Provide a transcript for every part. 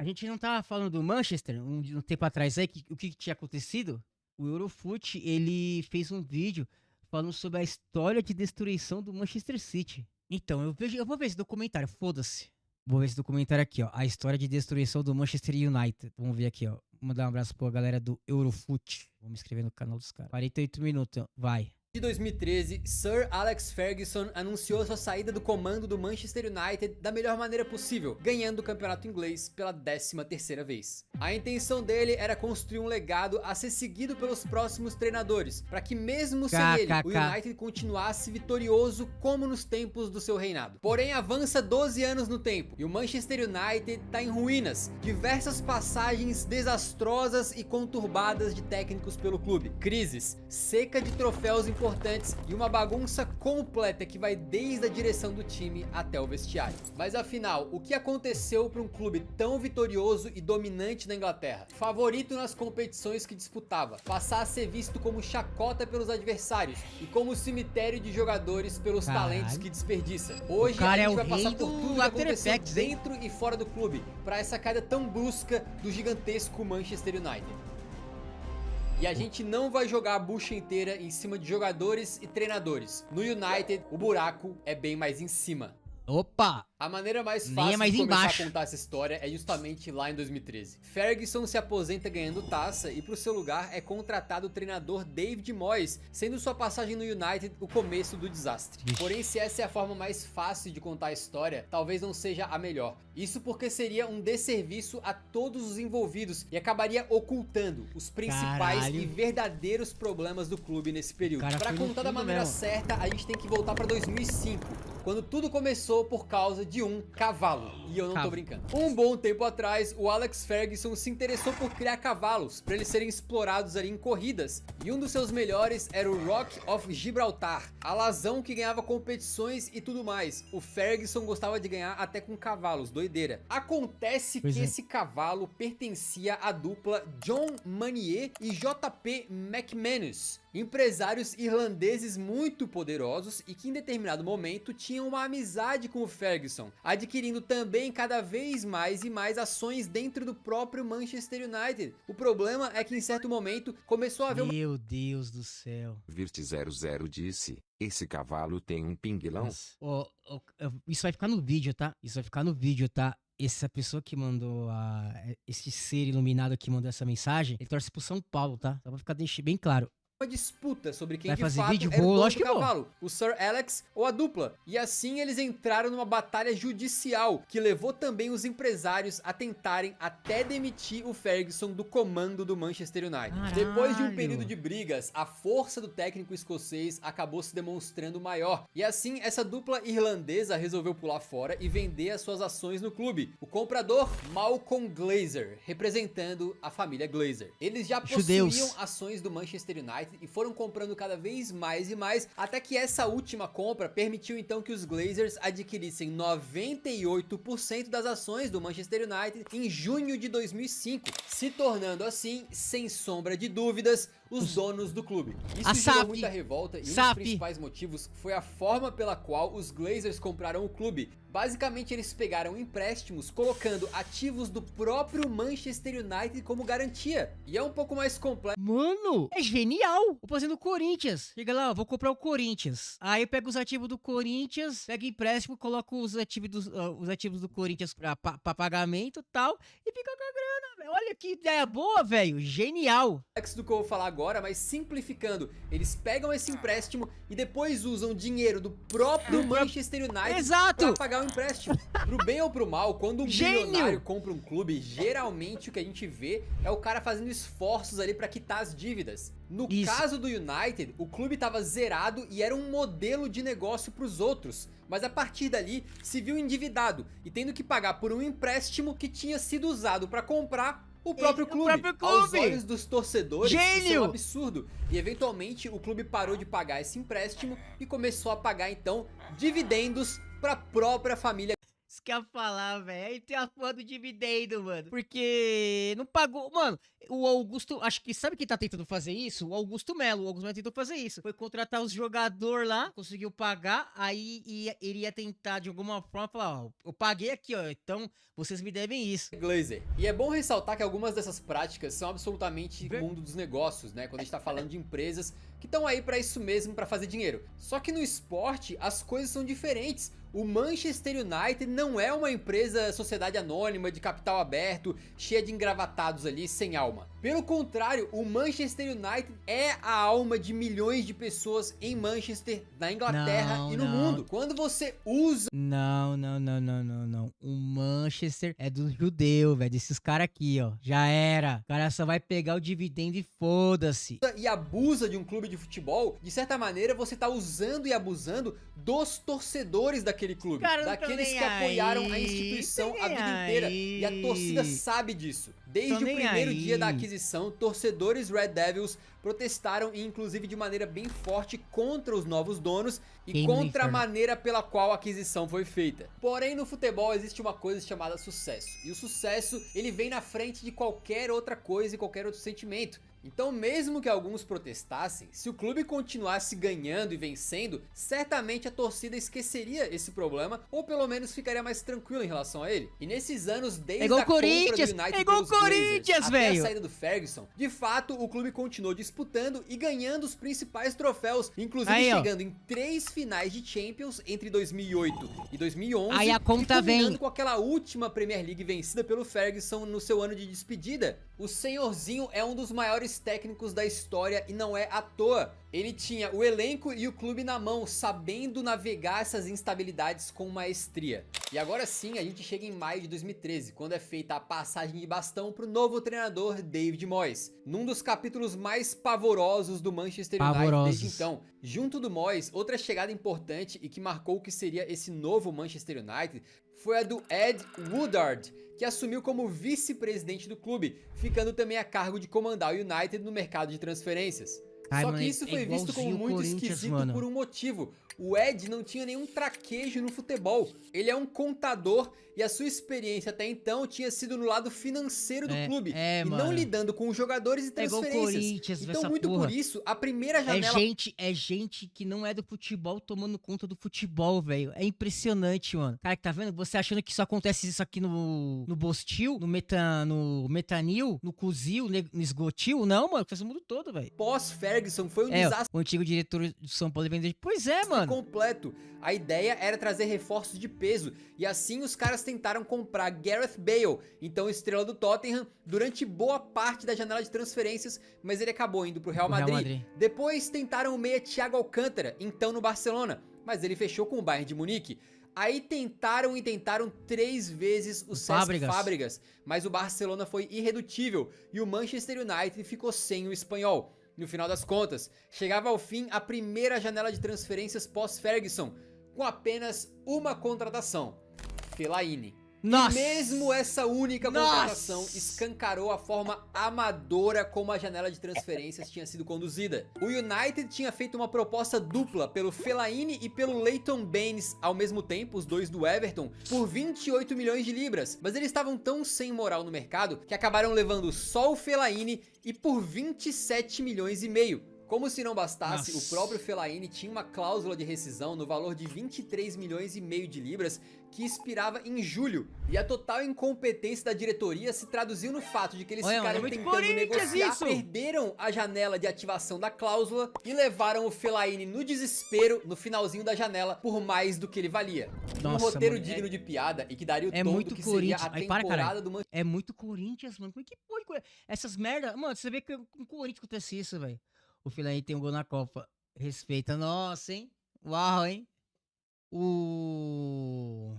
A gente não tava falando do Manchester um tempo atrás aí, o que tinha acontecido? O Eurofoot, ele fez um vídeo falando sobre a história de destruição do Manchester City. Então, eu vou ver esse documentário, foda-se. Vou ver esse documentário aqui, ó. A história de destruição do Manchester United. Vamos ver aqui, ó. Vou mandar um abraço pra galera do Eurofoot. Vamos me inscrever no canal dos caras. 48 minutos, vai. De 2013, Sir Alex Ferguson anunciou sua saída do comando do Manchester United da melhor maneira possível, ganhando o campeonato inglês pela 13ª vez. A intenção dele era construir um legado a ser seguido pelos próximos treinadores, para que mesmo sem ele, o United continuasse vitorioso como nos tempos do seu reinado. Porém, avança 12 anos no tempo, e o Manchester United está em ruínas, diversas passagens desastrosas e conturbadas de técnicos pelo clube, crises, seca de troféus importantes e uma bagunça completa que vai desde a direção do time até o vestiário. Mas afinal, o que aconteceu para um clube tão vitorioso e dominante na Inglaterra? Favorito nas competições que disputava, passar a ser visto como chacota pelos adversários e como cemitério de jogadores pelos talentos que desperdiça. Hoje a gente vai passar por tudo que aconteceu dentro e fora do clube para essa queda tão brusca do gigantesco Manchester United. E a gente não vai jogar a bucha inteira em cima de jogadores e treinadores. No United, o buraco é bem mais em cima. Opa! A maneira mais fácil de começar a contar essa história é justamente lá em 2013. Ferguson se aposenta ganhando taça e pro seu lugar é contratado o treinador David Moyes, sendo sua passagem no United o começo do desastre. Porém, se essa é a forma mais fácil de contar a história, talvez não seja a melhor. Isso porque seria um desserviço a todos os envolvidos e acabaria ocultando os principais e verdadeiros problemas do clube nesse período. Para contar da maneira certa, a gente tem que voltar para 2005, quando tudo começou por causa de um cavalo. E eu não tô brincando. Um bom tempo atrás, o Alex Ferguson se interessou por criar cavalos para eles serem explorados ali em corridas. E um dos seus melhores era o Rock of Gibraltar, alazão que ganhava competições e tudo mais. O Ferguson gostava de ganhar até com cavalos, doideira. Acontece que esse cavalo pertencia à dupla John Manier e JP McManus, empresários irlandeses muito poderosos e que em determinado momento tinham uma amizade com o Ferguson, adquirindo também cada vez mais e mais ações dentro do próprio Manchester United. O problema é que em certo momento começou a haver Meu Deus do céu. Virt00 disse, esse cavalo tem um pinguilão? Isso vai ficar no vídeo, tá? Isso vai ficar no vídeo, tá? Essa pessoa que mandou esse ser iluminado que mandou essa mensagem, ele torce pro São Paulo, tá? Só pra ficar bem claro. Uma disputa sobre quem vai de fazer fato vídeo? era o dono do cavalo, o Sir Alex ou a dupla. E assim eles entraram numa batalha judicial que levou também os empresários a tentarem até demitir o Ferguson do comando do Manchester United. Caralho. Depois de um período de brigas, a força do técnico escocês acabou se demonstrando maior. E assim essa dupla irlandesa resolveu pular fora e vender as suas ações no clube. O comprador, Malcolm Glazer, representando a família Glazer. Eles já possuíam ações do Manchester United e foram comprando cada vez mais e mais, até que essa última compra permitiu então que os Glazers adquirissem 98% das ações do Manchester United em junho de 2005, se tornando assim, sem sombra de dúvidas, os donos do clube. Isso gerou muita revolta e um dos principais motivos foi a forma pela qual os Glazers compraram o clube. Basicamente eles pegaram empréstimos colocando ativos do próprio Manchester United como garantia. E é um pouco mais complexo. Mano, é genial. Vou fazendo o Corinthians. Chega lá, vou comprar o Corinthians. Aí eu pego os ativos do Corinthians, pego empréstimo, coloco os ativos do Corinthians pra pagamento e tal, e fica com a grana, velho. Olha que ideia boa, velho. Genial. Do que eu vou falar agora, mas simplificando, eles pegam esse empréstimo e depois usam dinheiro do próprio Manchester United pra pagar o empréstimo. Pro bem ou pro mal, quando um bilionário compra um clube, geralmente o que a gente vê é o cara fazendo esforços ali pra quitar as dívidas. No caso do United, o clube estava zerado e era um modelo de negócio para os outros, mas a partir dali se viu endividado e tendo que pagar por um empréstimo que tinha sido usado para comprar o próprio clube. Aos olhos dos torcedores, isso é um absurdo. E eventualmente o clube parou de pagar esse empréstimo e começou a pagar então dividendos para a própria família. Isso que eu ia falar, velho. Aí tem a porra do dividendo, mano. Porque não pagou. Mano, o Augusto, acho que sabe quem tá tentando fazer isso? O Augusto Melo. O Augusto Melo tentou fazer isso. Foi contratar os jogadores lá, conseguiu pagar, aí ele ia tentar de alguma forma falar, ó, eu paguei aqui, ó, então vocês me devem isso. Glazer. E é bom ressaltar que algumas dessas práticas são absolutamente do mundo dos negócios, né? Quando a gente tá falando de empresas que estão aí pra isso mesmo, pra fazer dinheiro. Só que no esporte, as coisas são diferentes. O Manchester United não é uma empresa sociedade anônima de capital aberto, cheia de engravatados ali, sem alma. Pelo contrário, o Manchester United é a alma de milhões de pessoas em Manchester, na Inglaterra e no mundo. Quando você usa... Não. O Manchester é do judeu, velho, desses caras aqui, ó. Já era. O cara só vai pegar o dividendo e foda-se. E abusa de um clube de futebol, de certa maneira você tá usando e abusando dos torcedores daquele clube, daqueles que apoiaram a instituição a vida inteira, e a torcida sabe disso. Desde o primeiro dia da aquisição, torcedores Red Devils protestaram, e inclusive de maneira bem forte, contra os novos donos e contra a maneira pela qual a aquisição foi feita. Porém, no futebol existe uma coisa chamada sucesso, e o sucesso ele vem na frente de qualquer outra coisa e qualquer outro sentimento. Então, mesmo que alguns protestassem, se o clube continuasse ganhando e vencendo, certamente a torcida esqueceria esse problema, ou pelo menos ficaria mais tranquila em relação a ele. E nesses anos, desde a compra do United pelos Glazers até a saída do Ferguson, de fato o clube continuou disputando e ganhando os principais troféus, inclusive chegando em 3 finais de Champions entre 2008 e 2011, aí a conta e combinando com aquela última Premier League vencida pelo Ferguson no seu ano de despedida. O senhorzinho é um dos maiores técnicos da história e não é à toa. Ele tinha o elenco e o clube na mão, sabendo navegar essas instabilidades com maestria. E agora sim, a gente chega em maio de 2013, quando é feita a passagem de bastão para o novo treinador David Moyes, num dos capítulos mais pavorosos do Manchester United desde então. Junto do Moyes, outra chegada importante e que marcou o que seria esse novo Manchester United foi a do Ed Woodward, que assumiu como vice-presidente do clube, ficando também a cargo de comandar o United no mercado de transferências. Só que isso foi visto como muito esquisito por um motivo. O Ed não tinha nenhum traquejo no futebol. Ele é um contador e a sua experiência até então tinha sido no lado financeiro do clube e não lidando com os jogadores e transferências. Então, muito por isso, a primeira janela... É gente que não é do futebol tomando conta do futebol, velho. É impressionante, mano. Cara, que tá vendo? Você achando que isso acontece isso aqui no Bostil, no Metanil, no Cuzil, no Esgotil? Não, mano. Faz o mundo todo, velho. Pós-Ferguson foi um desastre. O antigo diretor do São Paulo vendeu. Pois é, mano. Completo. A ideia era trazer reforços de peso e assim os caras tentaram comprar Gareth Bale, então estrela do Tottenham, durante boa parte da janela de transferências, mas ele acabou indo pro Real Madrid. Depois tentaram o meia Thiago Alcântara, então no Barcelona, mas ele fechou com o Bayern de Munique. Aí tentaram 3 vezes o Cesc Fábregas, mas o Barcelona foi irredutível e o Manchester United ficou sem o espanhol. No final das contas, chegava ao fim a primeira janela de transferências pós-Ferguson, com apenas uma contratação: Fellaini. E mesmo essa única contratação escancarou a forma amadora como a janela de transferências tinha sido conduzida. O United tinha feito uma proposta dupla pelo Fellaini e pelo Leighton Baines ao mesmo tempo, os dois do Everton, por 28 milhões de libras, mas eles estavam tão sem moral no mercado que acabaram levando só o Fellaini e por 27 milhões e meio. Como se não bastasse, o próprio Fellaini tinha uma cláusula de rescisão no valor de 23 milhões e meio de libras que expirava em julho. E a total incompetência da diretoria se traduziu no fato de que eles ficaram tentando negociar, perderam a janela de ativação da cláusula e levaram o Fellaini no desespero no finalzinho da janela por mais do que ele valia. Um roteiro digno de piada e que daria o tom do que seria a temporada do Manchester. É muito Corinthians, mano. Como é que pode? Essas merda... Mano, você vê que com o Corinthians acontece isso, velho. O Fellaini tem um gol na Copa. Respeita. Nossa, hein? Uau, hein? O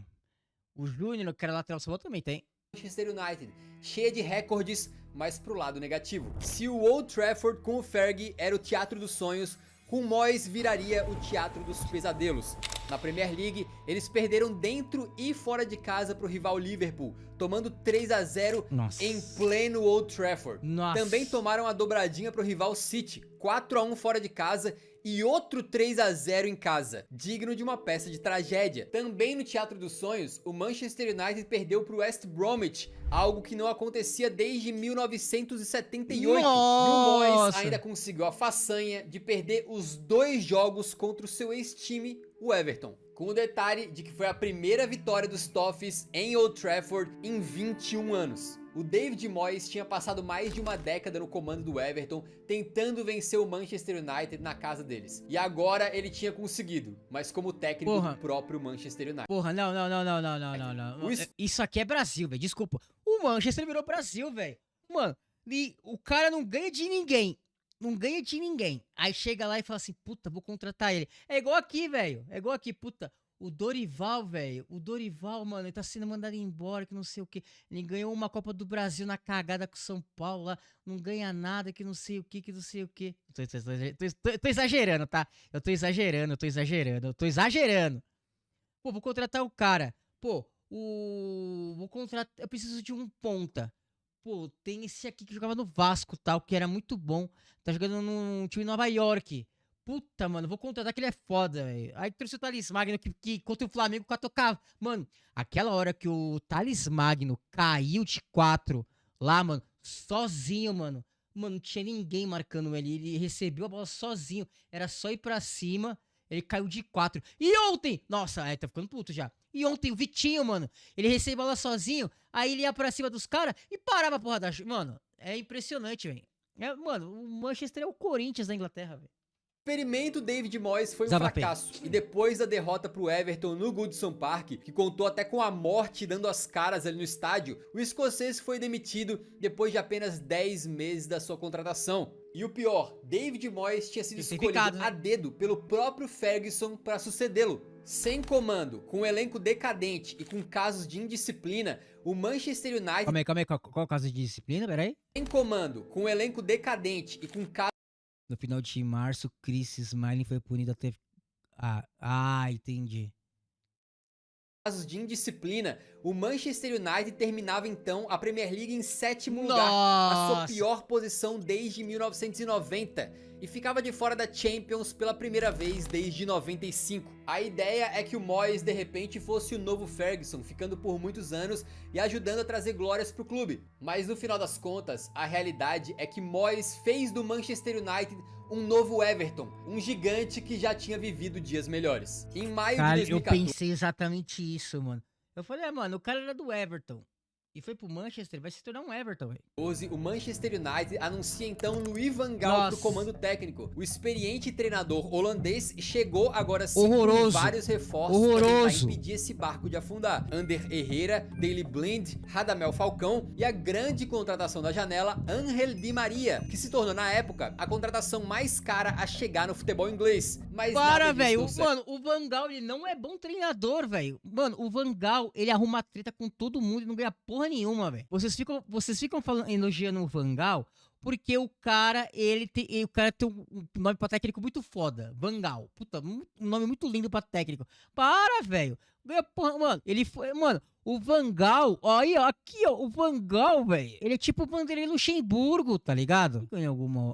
Júnior, que era lateral São Paulo, também tem. Manchester United, cheia de recordes, mas pro lado negativo. Se o Old Trafford com o Fergie era o teatro dos sonhos, com Moyes viraria o teatro dos pesadelos. Na Premier League, eles perderam dentro e fora de casa pro rival Liverpool, tomando 3-0 em pleno Old Trafford. Também tomaram a dobradinha pro rival City, 4-1 fora de casa, e outro 3-0 em casa, digno de uma peça de tragédia. Também no Teatro dos Sonhos, o Manchester United perdeu para o West Bromwich, algo que não acontecia desde 1978. Nossa! E o Moyes ainda conseguiu a façanha de perder os 2 jogos contra o seu ex-time, o Everton. Com o detalhe de que foi a primeira vitória dos Toffees em Old Trafford em 21 anos. O David Moyes tinha passado mais de uma década no comando do Everton, tentando vencer o Manchester United na casa deles. E agora ele tinha conseguido, mas como técnico do próprio Manchester United. Porra, não. Isso aqui é Brasil, velho. Desculpa. O Manchester virou Brasil, velho. Mano, o cara não ganha de ninguém. Não ganha de ninguém. Aí chega lá e fala assim, puta, vou contratar ele. É igual aqui, velho. É igual aqui, puta. O Dorival, velho. O Dorival, mano, ele tá sendo mandado embora, que não sei o que. Ele ganhou uma Copa do Brasil na cagada com o São Paulo lá. Não ganha nada, que não sei o que, não sei o que. Tô exagerando, tá? Eu tô exagerando. Pô, vou contratar o cara. Pô, vou contratar. Eu preciso de um ponta. Pô, tem esse aqui que jogava no Vasco, tal, que era muito bom. Tá jogando num time em Nova York. Puta, mano, vou contratar que ele é foda, velho. Aí trouxe o Thales Magno que contra o Flamengo com a tocava. Mano, aquela hora que o Thales Magno caiu de 4 lá, mano, sozinho, mano. Mano, não tinha ninguém marcando ele. Ele recebeu a bola sozinho. Era só ir pra cima. Ele caiu de 4. E ontem... Nossa, tá ficando puto já. E ontem o Vitinho, mano, ele recebeu a bola sozinho. Aí ele ia pra cima dos caras e parava a porra da... Mano, é impressionante, velho. Mano, o Manchester é o Corinthians da Inglaterra, velho. O experimento David Moyes foi um fracasso, e depois da derrota pro Everton no Goodison Park, que contou até com a morte dando as caras ali no estádio, o escocês foi demitido depois de apenas 10 meses da sua contratação. E o pior, David Moyes tinha sido escolhido a dedo pelo próprio Ferguson para sucedê-lo. Sem comando, com um elenco decadente e com casos de indisciplina, o Manchester United... Calma aí, qual caso de disciplina, peraí? Sem comando, com um elenco decadente e com casos... No final de março, Chris Smalling foi punido até... entendi. Casos de indisciplina, o Manchester United terminava então a Premier League em 7º lugar, a sua pior posição desde 1990, e ficava de fora da Champions pela primeira vez desde 95. A ideia é que o Moyes de repente fosse o novo Ferguson, ficando por muitos anos e ajudando a trazer glórias pro clube. Mas no final das contas, a realidade é que Moyes fez do Manchester United um novo Everton, um gigante que já tinha vivido dias melhores. Em maio de 2014... eu pensei exatamente isso, mano. Eu falei, mano, o cara era do Everton e foi pro Manchester, vai se tornar um Everton, velho. O Manchester United anuncia então Louis van Gaal pro comando técnico. O experiente treinador holandês chegou agora sim com vários reforços para tentar impedir esse barco de afundar. Ander Herrera, Daley Blind, Radamel Falcão e a grande contratação da janela, Ángel Di Maria, que se tornou na época a contratação mais cara a chegar no futebol inglês. Mas velho, mano, o Van Gaal, ele não é bom treinador, velho. Mano, o Van Gaal, ele arruma treta com todo mundo e não ganha porra nenhuma, velho. Vocês ficam falando, elogiando o Van Gaal porque o cara, o cara tem um nome pra técnico muito foda. Van Gaal. Puta, um nome muito lindo pra técnico. Para, velho. Ganha porra, mano. Ele foi, mano, o Van Gaal, ó, aí, ó, aqui, ó, o Van Gaal, velho, ele é tipo o Vanderlei Luxemburgo, tá ligado?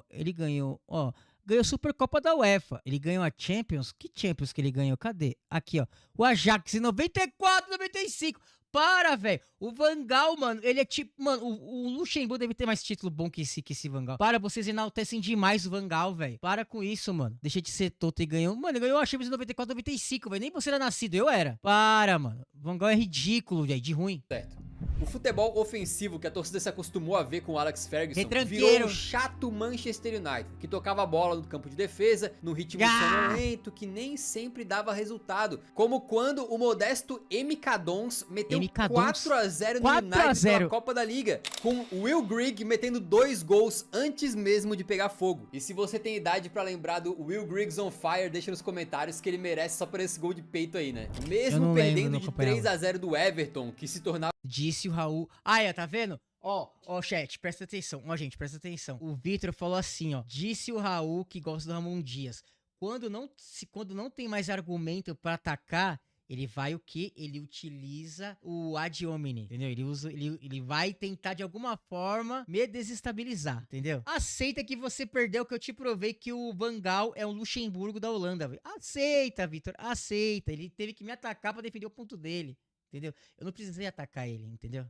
Ele ganhou, ó, ganhou a Supercopa da UEFA, ele ganhou a Champions. Que Champions que ele ganhou? Cadê? Aqui, ó, o Ajax em 94, 95. Para, velho. O Van Gaal, mano, ele é tipo... Mano, o Luxemburgo deve ter mais título bom que esse Van Gaal. Para, vocês enaltecem demais o Van Gaal, velho. Para com isso, mano. Deixa de ser toto e ganhou... Mano, ele ganhou a Champions em 94, 95, velho. Nem você era nascido, eu era. Para, mano. O Van Gaal é ridículo, velho. De ruim. Certo. O futebol ofensivo que a torcida se acostumou a ver com o Alex Ferguson virou um chato Manchester United, que tocava a bola no campo de defesa, num ritmo sonolento, que nem sempre dava resultado. Como quando o modesto MK Dons meteu 4-0 no United pela Copa da Liga, com o Will Grigg metendo 2 gols antes mesmo de pegar fogo. E se você tem idade pra lembrar do Will Griggs on Fire, deixa nos comentários que ele merece só por esse gol de peito aí, né? Mesmo perdendo de 3-0 do Everton, que se tornava... Disse o Raul. Aí, ó, tá vendo? Ó, chat, presta atenção. Ó, gente, presta atenção. O Vitor falou assim, ó. Disse o Raul que gosta do Ramon Dias. Quando não tem mais argumento pra atacar, Ele vai o quê? Ele utiliza o ad hominem, entendeu? Ele vai tentar de alguma forma me desestabilizar, entendeu? Aceita que você perdeu, que eu te provei que o Van Gaal é um Luxemburgo da Holanda, velho. Aceita, Vitor, aceita. Ele teve que me atacar pra defender o ponto dele, entendeu? Eu não precisei atacar ele, entendeu?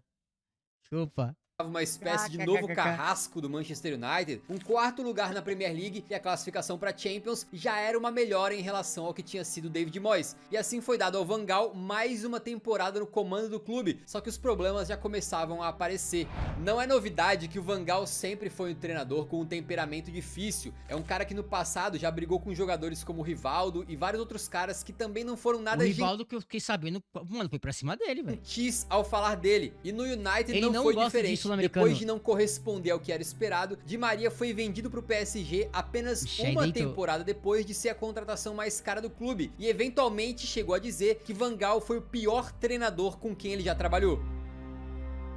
Chupa. Uma espécie de novo carrasco do Manchester United, um quarto lugar na Premier League e a classificação para Champions já era uma melhora em relação ao que tinha sido David Moyes, e assim foi dado ao Van Gaal mais uma temporada no comando do clube, só que os problemas já começavam a aparecer. Não é novidade que o Van Gaal sempre foi um treinador com um temperamento difícil, é um cara que no passado já brigou com jogadores como o Rivaldo e vários outros caras que também não foram nada... O Rivaldo que eu fiquei sabendo, mano, foi pra cima dele, velho. Ao falar dele, e no United ele não foi diferente. Depois de não corresponder ao que era esperado, Di Maria foi vendido pro PSG apenas uma temporada depois de ser a contratação mais cara do clube, e eventualmente chegou a dizer que Van Gaal foi o pior treinador com quem ele já trabalhou.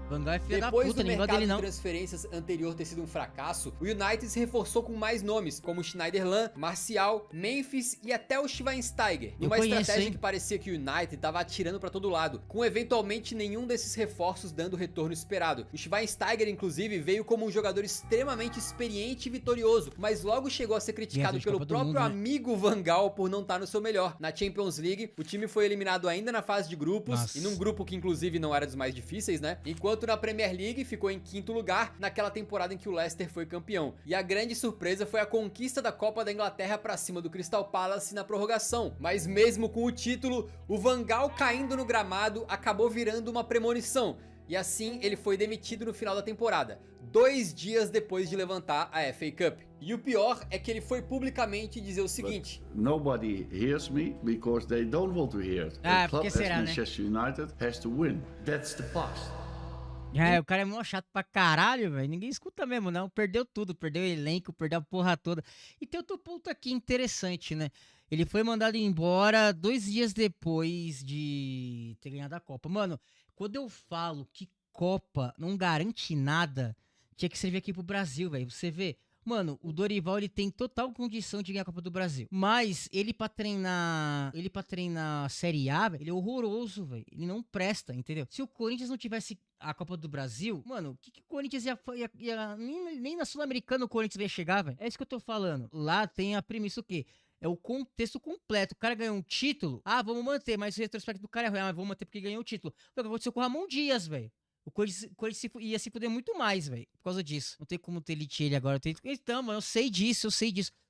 Van Gaal é filho da Depois puta, do mercado de transferências anterior ter sido um fracasso, o United se reforçou com mais nomes, como Schneiderlin, Martial, Memphis e até o Schweinsteiger. Numa estratégia que parecia que o United tava atirando pra todo lado, com eventualmente nenhum desses reforços dando o retorno esperado. O Schweinsteiger, inclusive, veio como um jogador extremamente experiente e vitorioso, mas logo chegou a ser criticado pelo próprio amigo Van Gaal por não estar no seu melhor. Na Champions League, o time foi eliminado ainda na fase de grupos, e num grupo que inclusive não era dos mais difíceis, né? Enquanto na Premier League ficou em quinto lugar naquela temporada em que o Leicester foi campeão. E a grande surpresa foi a conquista da Copa da Inglaterra pra cima do Crystal Palace na prorrogação. Mas mesmo com o título, o Van Gaal caindo no gramado acabou virando uma premonição. E assim ele foi demitido no final da temporada, 2 dias depois de levantar a FA Cup. E o pior é que ele foi publicamente dizer o seguinte: Nobody hears me because they don't want to hear. Ah, porque será, né? Manchester United has to win. That's the past. É, o cara é mó chato pra caralho, velho. Ninguém escuta mesmo, não. Perdeu tudo, perdeu o elenco, perdeu a porra toda. E tem outro ponto aqui interessante, né? Ele foi mandado embora 2 dias depois de ter ganhado a Copa. Mano, quando eu falo que Copa não garante nada, tinha que servir aqui pro Brasil, velho. Você vê, mano, o Dorival, ele tem total condição de ganhar a Copa do Brasil. Mas ele pra treinar a Série A, véio, ele é horroroso, velho. Ele não presta, entendeu? Se o Corinthians não tivesse a Copa do Brasil, mano, o que o Corinthians ia nem na Sul-Americana o Corinthians ia chegar, velho. É isso que eu tô falando. Lá tem a premissa o quê? É o contexto completo. O cara ganhou um título. Ah, vamos manter, mas o retrospecto do cara é ruim. Ah, vamos manter porque ganhou o título. Foi o que aconteceu com o Ramon Dias, velho. O Corinthians ia se fuder muito mais, velho, por causa disso. Não tem como ter ele agora. Então, mano, eu sei disso.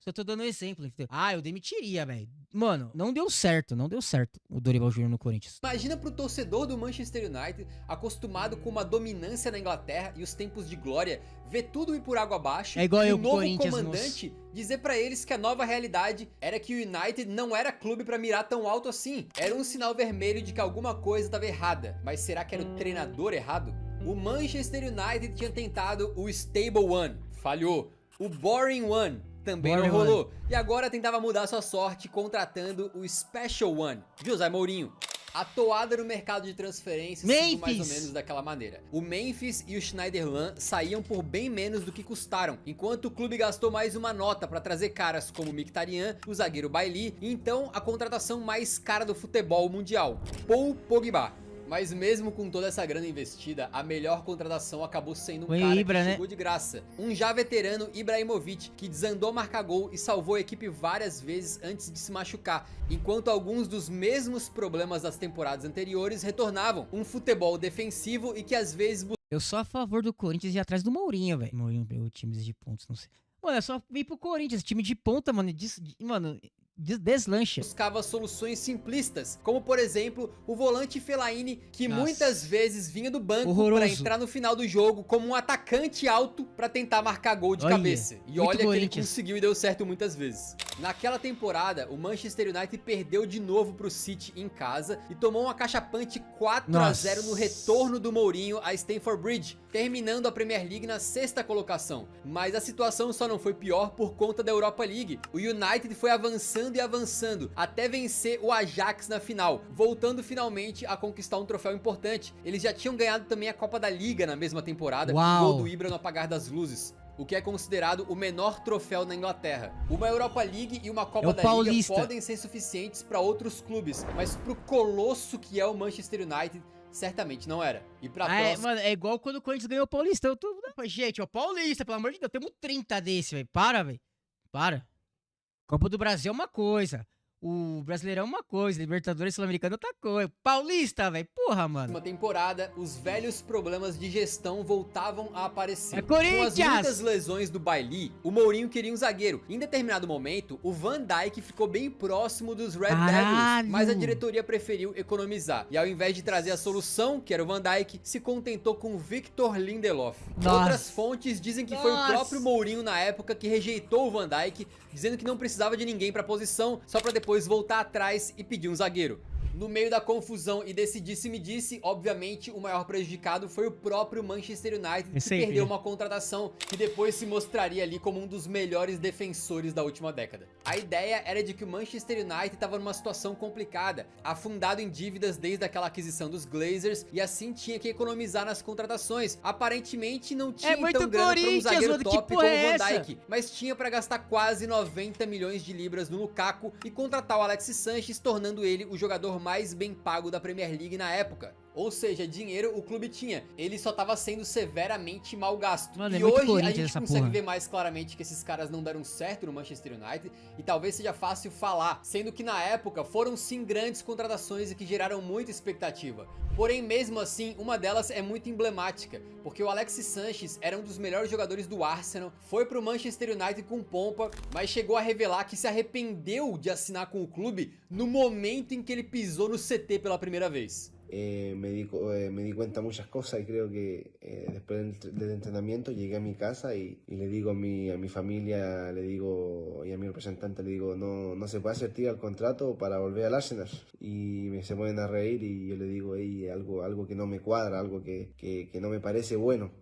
Só tô dando um exemplo, entendeu? Ah, eu demitiria, velho. Mano, não deu certo o Dorival Júnior no Corinthians. Imagina pro torcedor do Manchester United, acostumado com uma dominância na Inglaterra e os tempos de glória, ver tudo ir por água abaixo. É igual e eu, o novo Corinthians, comandante dizer pra eles que a nova realidade era que o United não era clube pra mirar tão alto assim. Era um sinal vermelho de que alguma coisa estava errada. Mas será que era o treinador errado? O Manchester United tinha tentado o Stable One, falhou. O Boring One também não rolou. E agora tentava mudar sua sorte contratando o Special One, José Mourinho. A toada no mercado de transferências seguiu mais ou menos daquela maneira. O Memphis e o Schneiderlin saíam por bem menos do que custaram, enquanto o clube gastou mais uma nota para trazer caras como o Mkhitaryan, o zagueiro Bailly, e então a contratação mais cara do futebol mundial, Paul Pogba. Mas mesmo com toda essa grana investida, a melhor contratação acabou sendo um cara que chegou de graça. Um já veterano, Ibrahimovic, que desandou a marcar gol e salvou a equipe várias vezes antes de se machucar, enquanto alguns dos mesmos problemas das temporadas anteriores retornavam. Um futebol defensivo e que às vezes... Eu sou a favor do Corinthians ir atrás do Mourinho, velho. Mourinho pegou times de pontos, não sei. Mano, é só vir pro Corinthians, time de ponta, mano. Deslancha. Buscava soluções simplistas, como por exemplo o volante Fellaini, que muitas vezes vinha do banco para entrar no final do jogo como um atacante alto para tentar marcar gol de cabeça. E olha que ele conseguiu e deu certo muitas vezes. Naquela temporada, o Manchester United perdeu de novo pro City em casa e tomou uma cachapante 4-0 no retorno do Mourinho a Stamford Bridge, terminando a Premier League na 6ª colocação. Mas a situação só não foi pior por conta da Europa League. O United foi avançando e avançando até vencer o Ajax na final, voltando finalmente a conquistar um troféu importante. Eles já tinham ganhado também a Copa da Liga na mesma temporada, com o gol do Ibra no apagar das luzes. o que é considerado o menor troféu na Inglaterra. Uma Europa League e uma Copa da Paulista. Liga podem ser suficientes para outros clubes, mas pro colosso que é o Manchester United, certamente não era. E pra próxima... Mano, é igual quando o Corinthians ganhou o Paulista. Gente, ó, Paulista, pelo amor de Deus, temos 30 desse, velho. Velho. Para. Copa do Brasil é uma coisa. O Brasileirão é uma coisa, Libertadores Sul-Americano é outra coisa. Paulista, velho, porra, mano. Na temporada, os velhos problemas de gestão voltavam a aparecer. É Corinthians! Com as muitas lesões do Bailly, o Mourinho queria um zagueiro. Em determinado momento, o Van Dijk ficou bem próximo dos Red Devils, mas a diretoria preferiu economizar. E ao invés de trazer a solução, que era o Van Dijk, se contentou com Victor Lindelof. Nossa. Outras fontes dizem que foi o próprio Mourinho na época que rejeitou o Van Dijk, dizendo que não precisava de ninguém pra posição, só pra depois voltar atrás e pedir um zagueiro. No meio da confusão e desse disse-me-disse, obviamente o maior prejudicado foi o próprio Manchester United, que perdeu uma contratação que depois se mostraria ali como um dos melhores defensores da última década. A ideia era de que o Manchester United estava numa situação complicada, afundado em dívidas desde aquela aquisição dos Glazers, e assim tinha que economizar nas contratações. Aparentemente não tinha então grana para um zagueiro top como o Van Dijk, mas tinha para gastar quase 90 milhões de libras no Lukaku e contratar o Alexis Sanchez, tornando ele o jogador mais bem pago da Premier League na época. Ou seja, dinheiro o clube tinha, ele só tava sendo severamente mal gasto. Mano, e hoje a gente consegue ver mais claramente que esses caras não deram certo no Manchester United, e talvez seja fácil falar, sendo que na época foram sim grandes contratações e que geraram muita expectativa. Porém, mesmo assim, uma delas é muito emblemática, porque o Alexis Sanchez era um dos melhores jogadores do Arsenal, foi pro Manchester United com pompa, mas chegou a revelar que se arrependeu de assinar com o clube no momento em que ele pisou no CT pela primeira vez. Me di cuenta muchas cosas y creo que después del entrenamiento llegué a mi casa y le digo a mi familia, le digo, y a mi representante le digo, no se puede hacer tira el contrato para volver al Arsenal, y se ponen a reír y yo le digo, algo que no me cuadra, algo que no me parece bueno.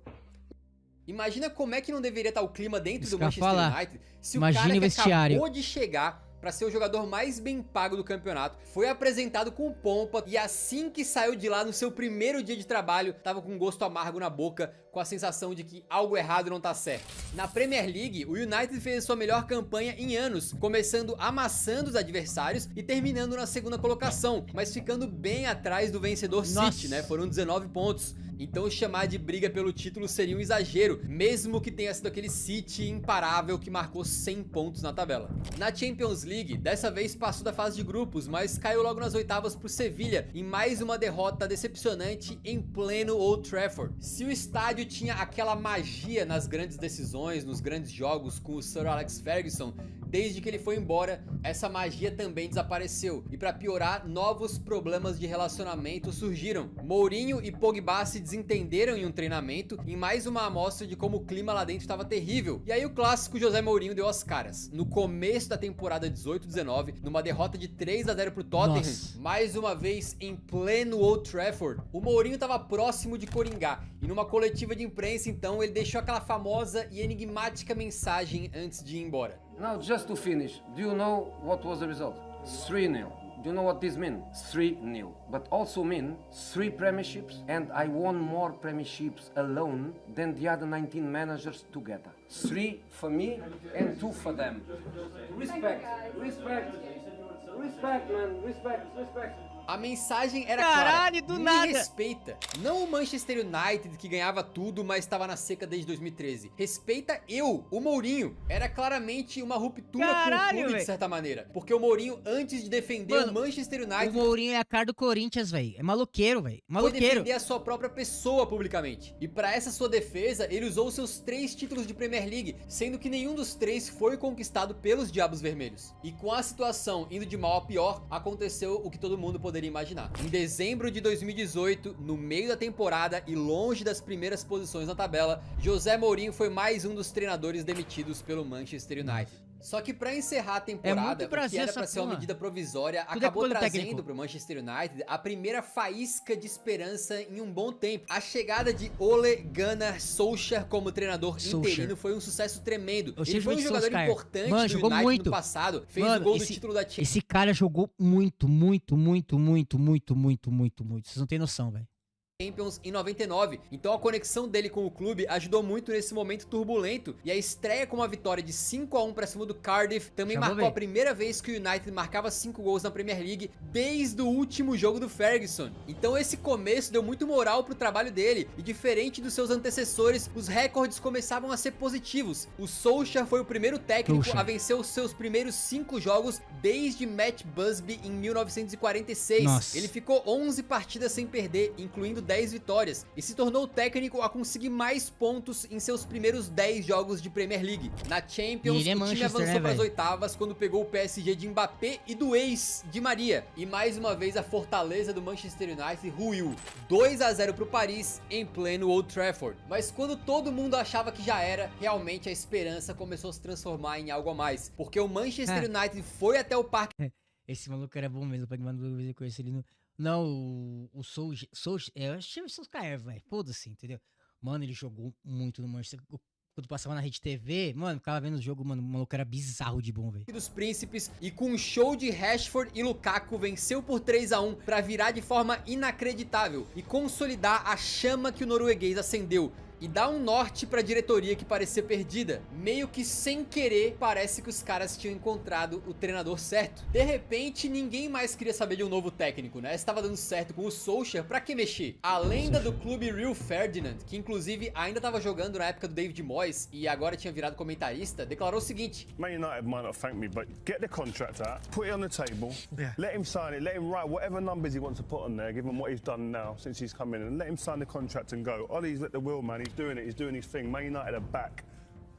Imagina como é que não deveria estar o clima dentro do Manchester United se o cara que acabou de chegar para ser o jogador mais bem pago do campeonato foi apresentado com pompa e assim que saiu de lá no seu primeiro dia de trabalho tava com um gosto amargo na boca, com a sensação de que algo errado não tá certo. Na Premier League, o United fez a sua melhor campanha em anos, começando amassando os adversários e terminando na segunda colocação, mas ficando bem atrás do vencedor City, né? Foram 19 pontos. Então chamar de briga pelo título seria um exagero, mesmo que tenha sido aquele City imparável que marcou 100 pontos na tabela. Na Champions League, dessa vez passou da fase de grupos, mas caiu logo nas oitavas pro Sevilha, em mais uma derrota decepcionante em pleno Old Trafford. Se o estádio tinha aquela magia nas grandes decisões, nos grandes jogos com o Sir Alex Ferguson, desde que ele foi embora, essa magia também desapareceu. E para piorar, novos problemas de relacionamento surgiram. Mourinho e Pogba se desentenderam em um treinamento, em mais uma amostra de como o clima lá dentro estava terrível. E aí o clássico José Mourinho deu as caras. No começo da temporada 18-19, numa derrota de 3-0 pro Tottenham, mais uma vez em pleno Old Trafford, o Mourinho estava próximo de coringar. E numa coletiva de imprensa, então, ele deixou aquela famosa e enigmática mensagem antes de ir embora. Now, just to finish, do you know what was the result? 3-0. Do you know what this means? 3-0. But also mean 3 premierships, and I won more premierships alone than the other 19 managers together. 3 for me and 2 for them. Respect, respect, respect, man, respect. A mensagem era Caralho, clara, do nada. respeita. Não o Manchester United que ganhava tudo, mas estava na seca desde 2013. Respeita eu, o Mourinho. Era claramente uma ruptura com o clube, de certa maneira. Porque o Mourinho, antes de defender o Manchester United... O Mourinho é a cara do Corinthians, velho. É maloqueiro, velho. Foi defender a sua própria pessoa publicamente. E para essa sua defesa, ele usou seus 3 títulos de Premier League, sendo que nenhum dos 3 foi conquistado pelos Diabos Vermelhos. E com a situação indo de mal a pior, aconteceu o que todo mundo poderia imaginar. Em dezembro de 2018, no meio da temporada e longe das primeiras posições na tabela, José Mourinho foi mais um dos treinadores demitidos pelo Manchester United. Só que pra encerrar a temporada, o que era pra ser uma medida provisória, acabou trazendo pro Manchester United a primeira faísca de esperança em um bom tempo. A chegada de Ole Gunnar Solskjaer como treinador interino foi um sucesso tremendo. Ele foi um jogador importante do United no passado, fez o gol do título da Champions. Esse cara jogou muito. Vocês não tem noção, velho. Champions em 99, então a conexão dele com o clube ajudou muito nesse momento turbulento, e a estreia com uma vitória de 5-1 pra cima do Cardiff também marcou a primeira vez que o United marcava 5 gols na Premier League desde o último jogo do Ferguson. Então esse começo deu muito moral pro trabalho dele, e diferente dos seus antecessores, os recordes começavam a ser positivos. O Solskjaer foi o primeiro técnico a vencer os seus primeiros 5 jogos desde Matt Busby em 1946. Nossa. Ele ficou 11 partidas sem perder, incluindo 10 vitórias, e se tornou o técnico a conseguir mais pontos em seus primeiros 10 jogos de Premier League. Na Champions, o time avançou para as oitavas quando pegou o PSG de Mbappé e do ex de Maria. E mais uma vez a fortaleza do Manchester United ruiu 2-0 pro Paris em pleno Old Trafford. Mas quando todo mundo achava que já era, realmente a esperança começou a se transformar em algo a mais, porque o Manchester United foi até o parque. Esse maluco era bom mesmo, pra quem conhece ele no... Não, o Solskjaer, eu achei o Solskjaer, velho, foda-se, entendeu? Mano, ele jogou muito no Manchester. Quando passava na Rede TV, mano, ficava vendo o jogo, mano, o maluco era bizarro de bom, velho. Dos príncipes, e com um show de Rashford e Lukaku, venceu por 3-1 pra virar de forma inacreditável e consolidar a chama que o norueguês acendeu. E dá um norte pra diretoria que parecia perdida. Meio que sem querer, parece que os caras tinham encontrado o treinador certo. De repente, ninguém mais queria saber de um novo técnico, né? Estava dando certo com o Solskjaer, pra que mexer? A lenda do clube Rio Ferdinand, que inclusive ainda estava jogando na época do David Moyes e agora tinha virado comentarista, declarou o seguinte: Man United might not thank me, but get the contract out, put it on the table, let him sign it, let him write whatever numbers he wants to put on there, give him what he's done now since he's come in, and let him sign the contract and go. Ollie's at the wheel, man. He's doing his thing. Man United are back.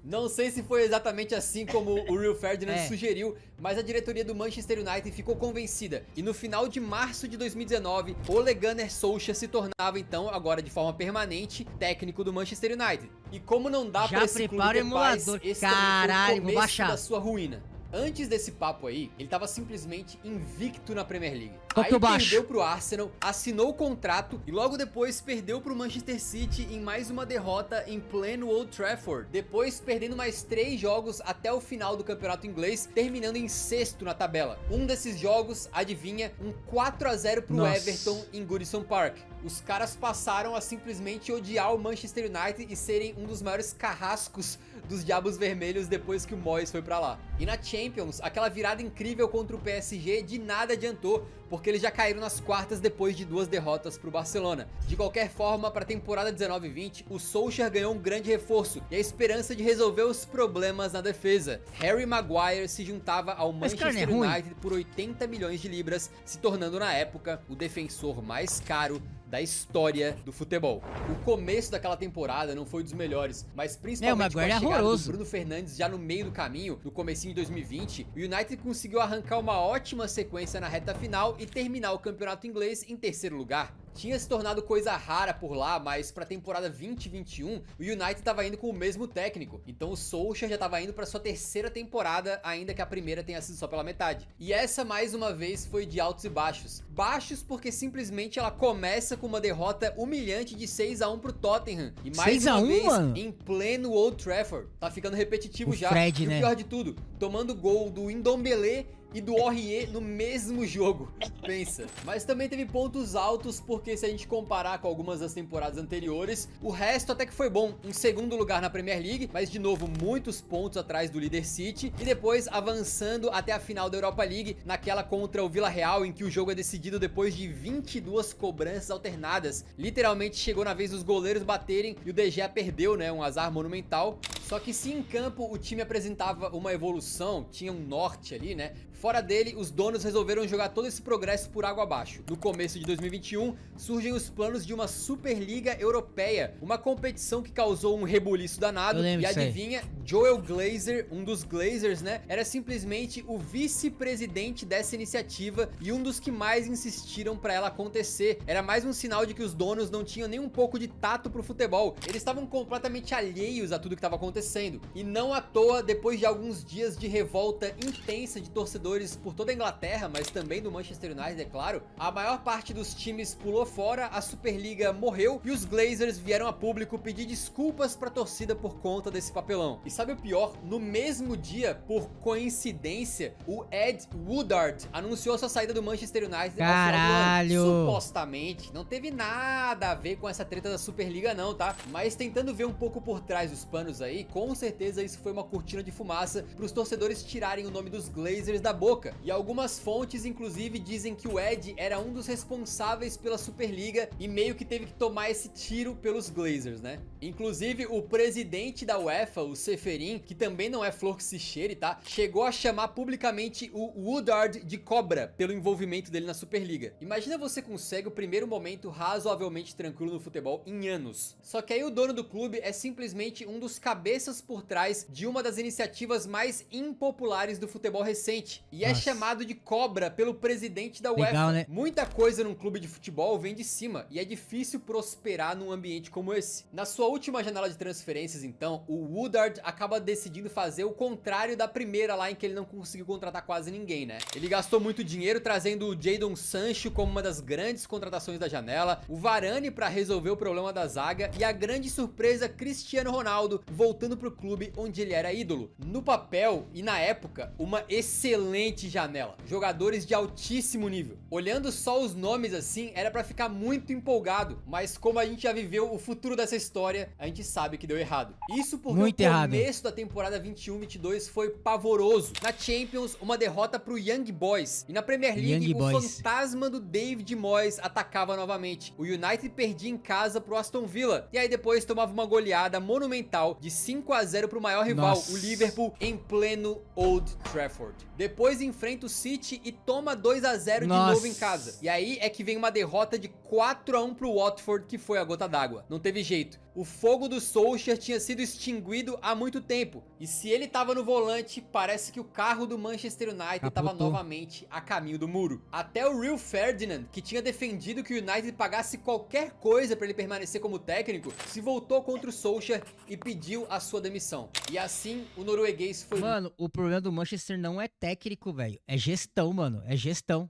Não sei se foi exatamente assim como o Rio Ferdinand sugeriu, mas a diretoria do Manchester United ficou convencida. E no final de março de 2019, Ole Gunnar Solskjaer se tornava então, agora de forma permanente, técnico do Manchester United. E como não dá pra esse clube ter paz, esse também foi o começo da sua ruína. Antes desse papo aí, ele tava simplesmente invicto na Premier League. Aí perdeu pro Arsenal, assinou o contrato e logo depois perdeu pro Manchester City em mais uma derrota em pleno Old Trafford. Depois perdendo mais 3 jogos até o final do campeonato inglês, terminando em 6º na tabela. Um desses jogos, adivinha, um 4-0 pro Everton em Goodison Park. Os caras passaram a simplesmente odiar o Manchester United e serem um dos maiores carrascos dos Diabos Vermelhos depois que o Moyes foi pra lá. E na Champions, aquela virada incrível contra o PSG de nada adiantou, porque eles já caíram nas quartas depois de 2 derrotas pro Barcelona. De qualquer forma, pra temporada 19-20, o Solskjaer ganhou um grande reforço e a esperança de resolver os problemas na defesa. Harry Maguire se juntava ao Manchester United por 80 milhões de libras, se tornando na época o defensor mais caro da história do futebol. O começo daquela temporada não foi dos melhores, mas principalmente com a chegada do Bruno Fernandes já no meio do caminho, no comecinho de 2020, o United conseguiu arrancar uma ótima sequência na reta final e terminar o campeonato inglês em 3º lugar. Tinha se tornado coisa rara por lá, mas pra temporada 2021, o United tava indo com o mesmo técnico, então o Solskjaer já tava indo pra sua 3ª temporada, ainda que a primeira tenha sido só pela metade. E essa, mais uma vez, foi de altos e baixos. Baixos porque simplesmente ela começa com uma derrota humilhante de 6-1 pro Tottenham, e mais uma vez, em pleno Old Trafford. Tá ficando repetitivo já. Fred, e o pior de tudo, tomando gol do Ndombele e do Aurier no mesmo jogo. Pensa. Mas também teve pontos altos, porque se a gente comparar com algumas das temporadas anteriores, o resto até que foi bom. Em 2º lugar na Premier League, mas de novo muitos pontos atrás do líder City, e depois avançando até a final da Europa League, naquela contra o Villarreal, em que o jogo é decidido depois de 22 cobranças alternadas. Literalmente chegou na vez dos goleiros baterem e o De Gea perdeu, né, um azar monumental. Só que se em campo o time apresentava uma evolução, tinha um norte ali, né, fora dele, os donos resolveram jogar todo esse progresso por água abaixo. No começo de 2021, surgem os planos de uma Superliga Europeia, uma competição que causou um rebuliço danado, e adivinha, Joel Glazer, um dos Glazers, né, era simplesmente o vice-presidente dessa iniciativa e um dos que mais insistiram pra ela acontecer. Era mais um sinal de que os donos não tinham nem um pouco de tato pro futebol, eles estavam completamente alheios a tudo que estava acontecendo. acontecendo. E não à toa, depois de alguns dias de revolta intensa de torcedores por toda a Inglaterra, mas também do Manchester United, é claro, a maior parte dos times pulou fora, a Superliga morreu e os Glazers vieram a público pedir desculpas pra torcida por conta desse papelão. E sabe o pior? No mesmo dia, por coincidência, o Ed Woodard anunciou sua saída do Manchester United. Caralho! Supostamente, não teve nada a ver com essa treta da Superliga não, tá? Mas tentando ver um pouco por trás dos panos aí, com certeza isso foi uma cortina de fumaça pros torcedores tirarem o nome dos Glazers da boca. E algumas fontes, inclusive, dizem que o Ed era um dos responsáveis pela Superliga e meio que teve que tomar esse tiro pelos Glazers, né? Inclusive, o presidente da UEFA, o Ceferin, que também não é flor que se cheire, tá? Chegou a chamar publicamente o Woodard de cobra pelo envolvimento dele na Superliga. Imagina você consegue o primeiro momento razoavelmente tranquilo no futebol em anos. Só que aí o dono do clube é simplesmente um dos cabeças por trás de uma das iniciativas mais impopulares do futebol recente. E é chamado de cobra pelo presidente da UEFA. Legal, né? Muita coisa num clube de futebol vem de cima e é difícil prosperar num ambiente como esse. Na sua última janela de transferências, então, o Woodard acaba decidindo fazer o contrário da primeira lá em que ele não conseguiu contratar quase ninguém, né? Ele gastou muito dinheiro trazendo o Jadon Sancho como uma das grandes contratações da janela, o Varane para resolver o problema da zaga e a grande surpresa Cristiano Ronaldo voltando pro clube onde ele era ídolo. No papel e na época, uma excelente janela. Jogadores de altíssimo nível. Olhando só os nomes assim, era pra ficar muito empolgado, mas como a gente já viveu o futuro dessa história, a gente sabe que deu errado. Isso porque muito o errado. Começo da temporada 21-22 foi pavoroso. Na Champions, uma derrota pro Young Boys. E na Premier League, fantasma do David Moyes atacava novamente. O United perdia em casa pro Aston Villa. E aí depois tomava uma goleada monumental de 5-0 pro maior rival, o Liverpool, em pleno Old Trafford. Depois enfrenta o City e toma 2-0 de novo em casa. E aí é que vem uma derrota de 4-1 pro Watford, que foi a gota d'água. Não teve jeito. O fogo do Solskjaer tinha sido extinguido há muito tempo. E se ele tava no volante, parece que o carro do Manchester United tava novamente a caminho do muro. Até o Rio Ferdinand, que tinha defendido que o United pagasse qualquer coisa para ele permanecer como técnico, se voltou contra o Solskjaer e pediu a sua demissão. E assim, o norueguês foi... Mano, o problema do Manchester não é técnico, velho. É gestão, mano. É gestão.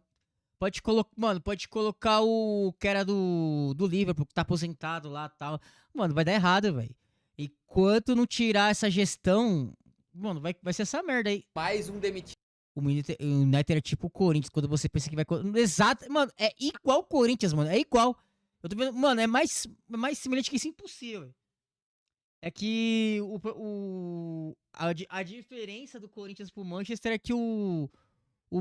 Pode colocar o que era do Liverpool, que tá aposentado lá e tal. Mano, vai dar errado, velho. Enquanto não tirar essa gestão, mano, vai ser essa merda aí. Mais um demitido. O United é tipo o Corinthians, quando você pensa que vai... Exato, mano, é igual o Corinthians, mano, é igual. Eu tô vendo, mano, é mais semelhante que isso, impossível. É que a diferença do Corinthians pro Manchester é que o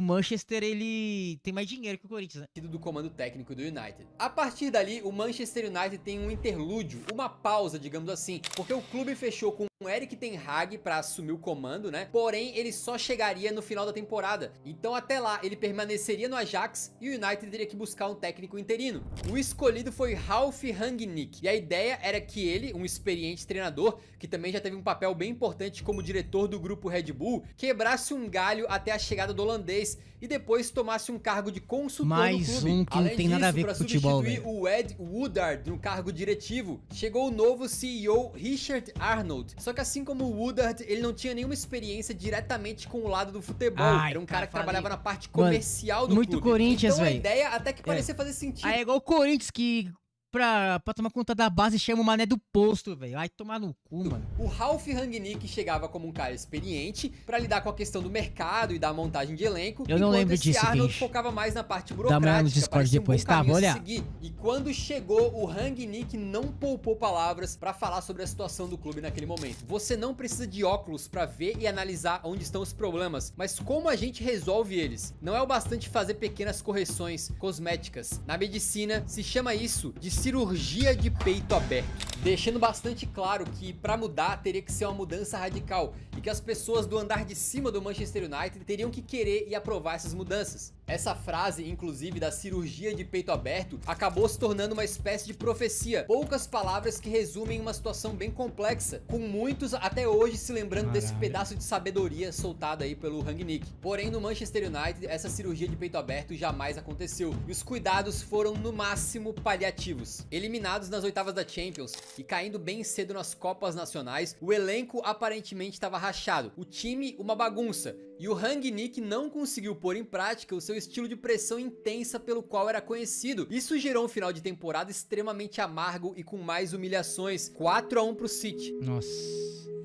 Manchester, ele tem mais dinheiro que o Corinthians, né? Do comando técnico do United. A partir dali, o Manchester United tem um interlúdio, uma pausa, digamos assim, porque o clube fechou com o Erik ten Hag para assumir o comando, né? Porém, ele só chegaria no final da temporada. Então, até lá, ele permaneceria no Ajax e o United teria que buscar um técnico interino. O escolhido foi Ralf Rangnick. E a ideia era que ele, um experiente treinador, que também já teve um papel bem importante como diretor do grupo Red Bull, quebrasse um galho até a chegada do holandês e depois tomasse um cargo de consultor no clube. Um que não tem nada a ver com futebol, velho. O Ed Woodard no cargo diretivo, chegou o novo CEO Richard Arnold. Só que assim como o Woodard, ele não tinha nenhuma experiência diretamente com o lado do futebol. Era um cara que trabalhava na parte comercial do clube. Muito Corinthians, velho. Então a ideia até que parecia fazer sentido. É igual o Corinthians que... Pra tomar conta da base, chama o mané do posto, velho. Vai tomar no cu, mano. O Ralf Rangnick chegava como um cara experiente pra lidar com a questão do mercado e da montagem de elenco. Eu não lembro disso, Arnold focava mais na parte burocrática. Dá uma no Discord depois, tá? Vou olhar. E quando chegou, o Rangnick não poupou palavras pra falar sobre a situação do clube naquele momento. Você não precisa de óculos pra ver e analisar onde estão os problemas, mas como a gente resolve eles. Não é o bastante fazer pequenas correções cosméticas. Na medicina, se chama isso de cirurgia de peito aberto, deixando bastante claro que para mudar teria que ser uma mudança radical e que as pessoas do andar de cima do Manchester United teriam que querer e aprovar essas mudanças. Essa frase, inclusive, da cirurgia de peito aberto, acabou se tornando uma espécie de profecia. Poucas palavras que resumem uma situação bem complexa, com muitos até hoje se lembrando desse pedaço de sabedoria soltado aí pelo Rangnick. Porém, no Manchester United, essa cirurgia de peito aberto jamais aconteceu, e os cuidados foram no máximo paliativos. Eliminados nas oitavas da Champions e caindo bem cedo nas Copas Nacionais, o elenco aparentemente estava rachado, o time uma bagunça, e o Rangnick não conseguiu pôr em prática o seu estilo de pressão intensa pelo qual era conhecido. Isso gerou um final de temporada extremamente amargo e com mais humilhações. 4-1 pro City. Nossa.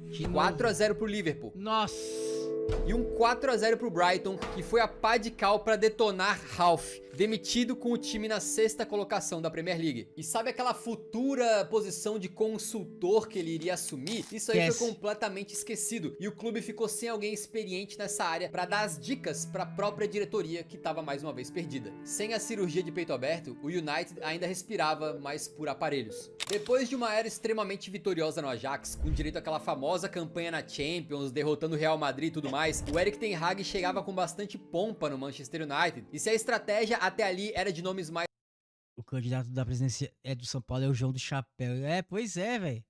4-0 pro Liverpool. Nossa. E um 4-0 pro Brighton, que foi a pá de cal pra detonar Ralph, demitido com o time na 6ª colocação da Premier League. E sabe aquela futura posição de consultor que ele iria assumir? Isso aí foi completamente esquecido, e o clube ficou sem alguém experiente nessa área pra dar as dicas pra própria diretoria, que tava mais uma vez perdida. Sem a cirurgia de peito aberto, o United ainda respirava, mas por aparelhos. Depois de uma era extremamente vitoriosa no Ajax, com direito àquela famosa campanha na Champions, derrotando o Real Madrid e tudo mais, o Erik ten Hag chegava com bastante pompa no Manchester United, e se a estratégia até ali era de nomes mais... O candidato da presidência do São Paulo é o João do Chapéu. Pois é, velho.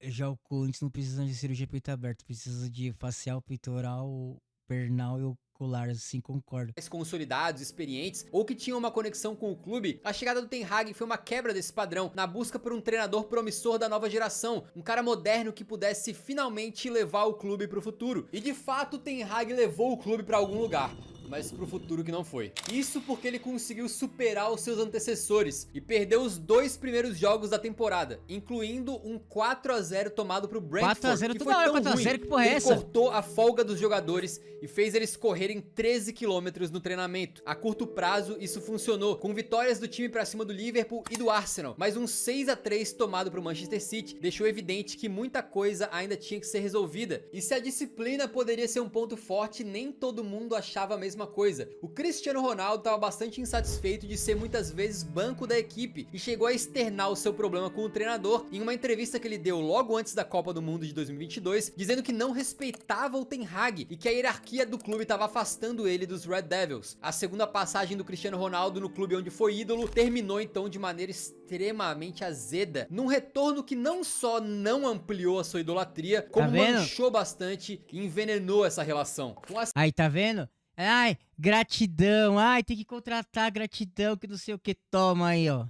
Já o Corinthians não precisa de cirurgia peito aberto, precisa de facial, peitoral, pernal e ocular, assim, concordo. Mais consolidados, experientes, ou que tinham uma conexão com o clube, a chegada do Ten Hag foi uma quebra desse padrão, na busca por um treinador promissor da nova geração, um cara moderno que pudesse finalmente levar o clube pro futuro. E de fato, o Ten Hag levou o clube pra algum lugar, mas pro futuro que não foi. Isso porque ele conseguiu superar os seus antecessores e perdeu os 2 primeiros jogos da temporada, incluindo um 4-0 tomado pro Brentford, 4-0 que toda foi hora, tão 4-0, ruim que porra é ele essa? cortou a folga dos jogadores e fez eles correrem 13 km no treinamento. A curto prazo, isso funcionou, com vitórias do time pra cima do Liverpool e do Arsenal, mas um 6-3 tomado pro Manchester City deixou evidente que muita coisa ainda tinha que ser resolvida. E se a disciplina poderia ser um ponto forte, nem todo mundo achava a mesma coisa. O Cristiano Ronaldo estava bastante insatisfeito de ser muitas vezes banco da equipe e chegou a externar o seu problema com o treinador em uma entrevista que ele deu logo antes da Copa do Mundo de 2022, dizendo que não respeitava o Ten Hag e que a hierarquia do clube estava afastando ele dos Red Devils. A segunda passagem do Cristiano Ronaldo no clube onde foi ídolo terminou então de maneira extremamente azeda, num retorno que não só não ampliou a sua idolatria, como manchou bastante e envenenou essa relação. Aí, tá vendo? Ai, gratidão. Ai, tem que contratar gratidão, que não sei o que. Toma aí, ó.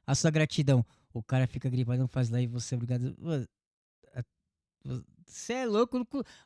A sua gratidão. O cara fica gripado, não faz lá e você é obrigado... Você é louco.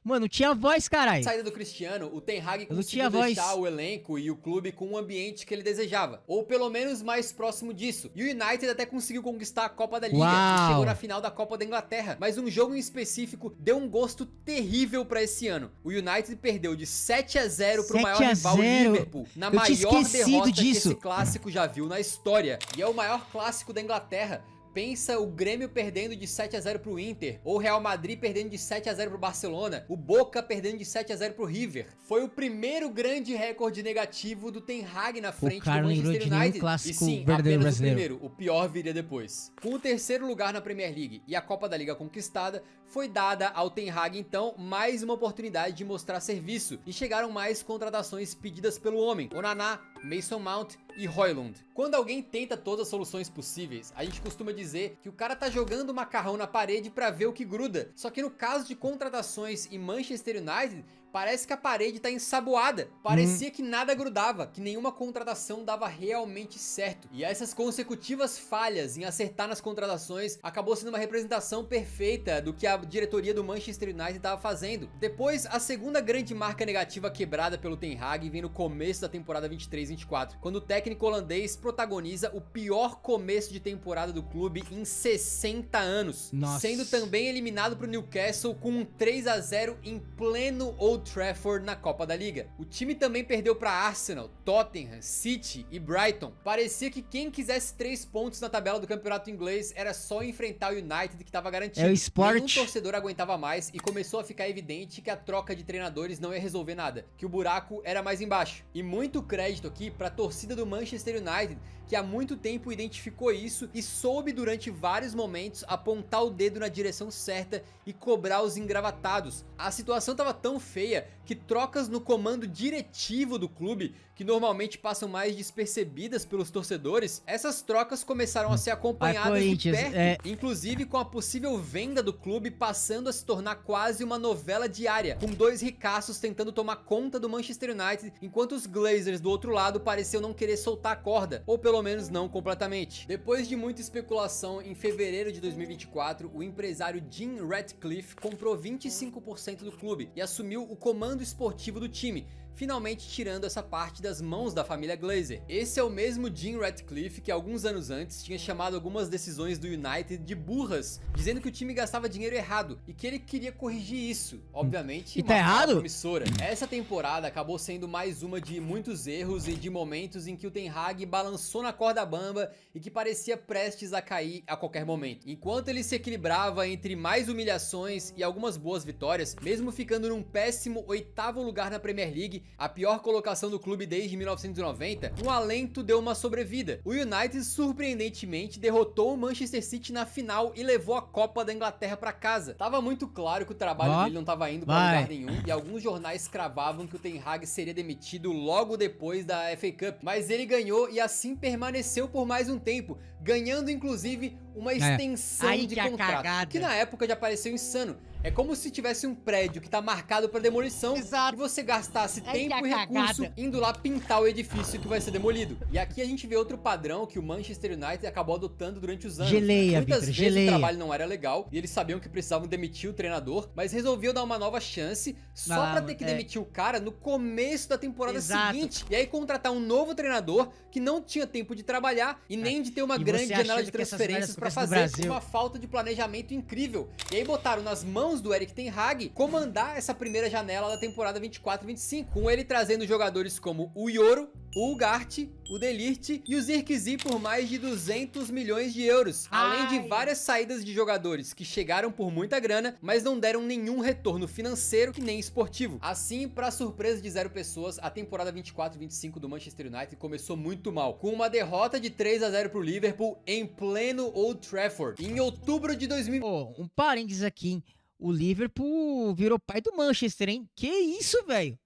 Mano, não tinha voz, caralho. Saída do Cristiano, o Ten Hag conseguiu deixar o elenco e o clube com o ambiente que ele desejava, ou pelo menos mais próximo disso. E o United até conseguiu conquistar a Copa da Liga e chegou na final da Copa da Inglaterra, mas um jogo em específico deu um gosto terrível pra esse ano. O United perdeu de 7-0 pro maior rival Liverpool, na maior derrota que esse clássico já viu na história. E é o maior clássico da Inglaterra. Pensa o Grêmio perdendo de 7-0 pro Inter, ou o Real Madrid perdendo de 7-0 pro Barcelona, o Boca perdendo de 7-0 pro River. Foi o primeiro grande recorde negativo do Ten Hag na frente do Manchester United. E sim, apenas o primeiro, o pior viria depois. Com o 3º lugar na Premier League e a Copa da Liga conquistada, foi dada ao Ten Hag então mais uma oportunidade de mostrar serviço, e chegaram mais contratações pedidas pelo homem: Onana, Mason Mount e Højlund. Quando alguém tenta todas as soluções possíveis, a gente costuma dizer que o cara tá jogando macarrão na parede pra ver o que gruda. Só que no caso de contratações em Manchester United, parece que a parede tá ensaboada. Parecia que nada grudava, que nenhuma contratação dava realmente certo. E essas consecutivas falhas em acertar nas contratações acabou sendo uma representação perfeita do que a diretoria do Manchester United estava fazendo. Depois, a segunda grande marca negativa quebrada pelo Ten Hag vem no começo da temporada 23-24, quando o técnico holandês protagoniza o pior começo de temporada do clube em 60 anos, sendo também eliminado pro Newcastle com um 3-0 em pleno Old Trafford na Copa da Liga. O time também perdeu para Arsenal, Tottenham, City e Brighton. Parecia que quem quisesse 3 pontos na tabela do campeonato inglês era só enfrentar o United, que estava garantido. É o Sport. Nenhum torcedor aguentava mais e começou a ficar evidente que a troca de treinadores não ia resolver nada, que o buraco era mais embaixo. E muito crédito aqui para a torcida do Manchester United, que há muito tempo identificou isso e soube durante vários momentos apontar o dedo na direção certa e cobrar os engravatados. A situação estava tão feia que trocas no comando diretivo do clube, que normalmente passam mais despercebidas pelos torcedores, essas trocas começaram a ser acompanhadas de perto, inclusive com a possível venda do clube passando a se tornar quase uma novela diária, com dois ricaços tentando tomar conta do Manchester United, enquanto os Glazers do outro lado pareciam não querer soltar a corda, ou pelo menos não completamente. Depois de muita especulação, em fevereiro de 2024, o empresário Jim Ratcliffe comprou 25% do clube e assumiu o comando esportivo do time, finalmente tirando essa parte das mãos da família Glazer. Esse é o mesmo Jim Ratcliffe que alguns anos antes tinha chamado algumas decisões do United de burras, dizendo que o time gastava dinheiro errado e que ele queria corrigir isso. Obviamente, e tá errado? Promissora. Essa temporada acabou sendo mais uma de muitos erros e de momentos em que o Ten Hag balançou na corda bamba e que parecia prestes a cair a qualquer momento. Enquanto ele se equilibrava entre mais humilhações e algumas boas vitórias, mesmo ficando num péssimo 8º lugar na Premier League, a pior colocação do clube desde 1990, um alento deu uma sobrevida. O United surpreendentemente derrotou o Manchester City na final e levou a Copa da Inglaterra pra casa. Tava muito claro que o trabalho dele não tava indo pra lugar nenhum e alguns jornais cravavam que o Ten Hag seria demitido logo depois da FA Cup, mas ele ganhou e assim permaneceu por mais um tempo, ganhando inclusive uma extensão de contrato, que na época já pareceu insano. É como se tivesse um prédio que tá marcado pra demolição e você gastasse tempo e recurso indo lá pintar o edifício que vai ser demolido. E aqui a gente vê outro padrão que o Manchester United acabou adotando durante os anos. Muitas vezes o trabalho não era legal e eles sabiam que precisavam demitir o treinador, mas resolviam dar uma nova chance só pra ter que demitir o cara no começo da temporada seguinte. E aí contratar um novo treinador que não tinha tempo de trabalhar e nem de ter uma grande janela de transferências pra fazer, uma falta de planejamento incrível. E aí botaram nas mãos do Erik ten Hag comandar essa primeira janela da temporada 24-25, com ele trazendo jogadores como o Yoro, o Ugarte, o De Ligt e o Zirkzee por mais de 200 milhões de euros, além de várias saídas de jogadores que chegaram por muita grana, mas não deram nenhum retorno financeiro e nem esportivo. Assim, para surpresa de zero pessoas, a temporada 24-25 do Manchester United começou muito mal, com uma derrota de 3-0 pro Liverpool em pleno Old Trafford, em outubro de 2000. Um parênteses aqui, hein? O Liverpool virou pai do Manchester, hein? Que isso, velho?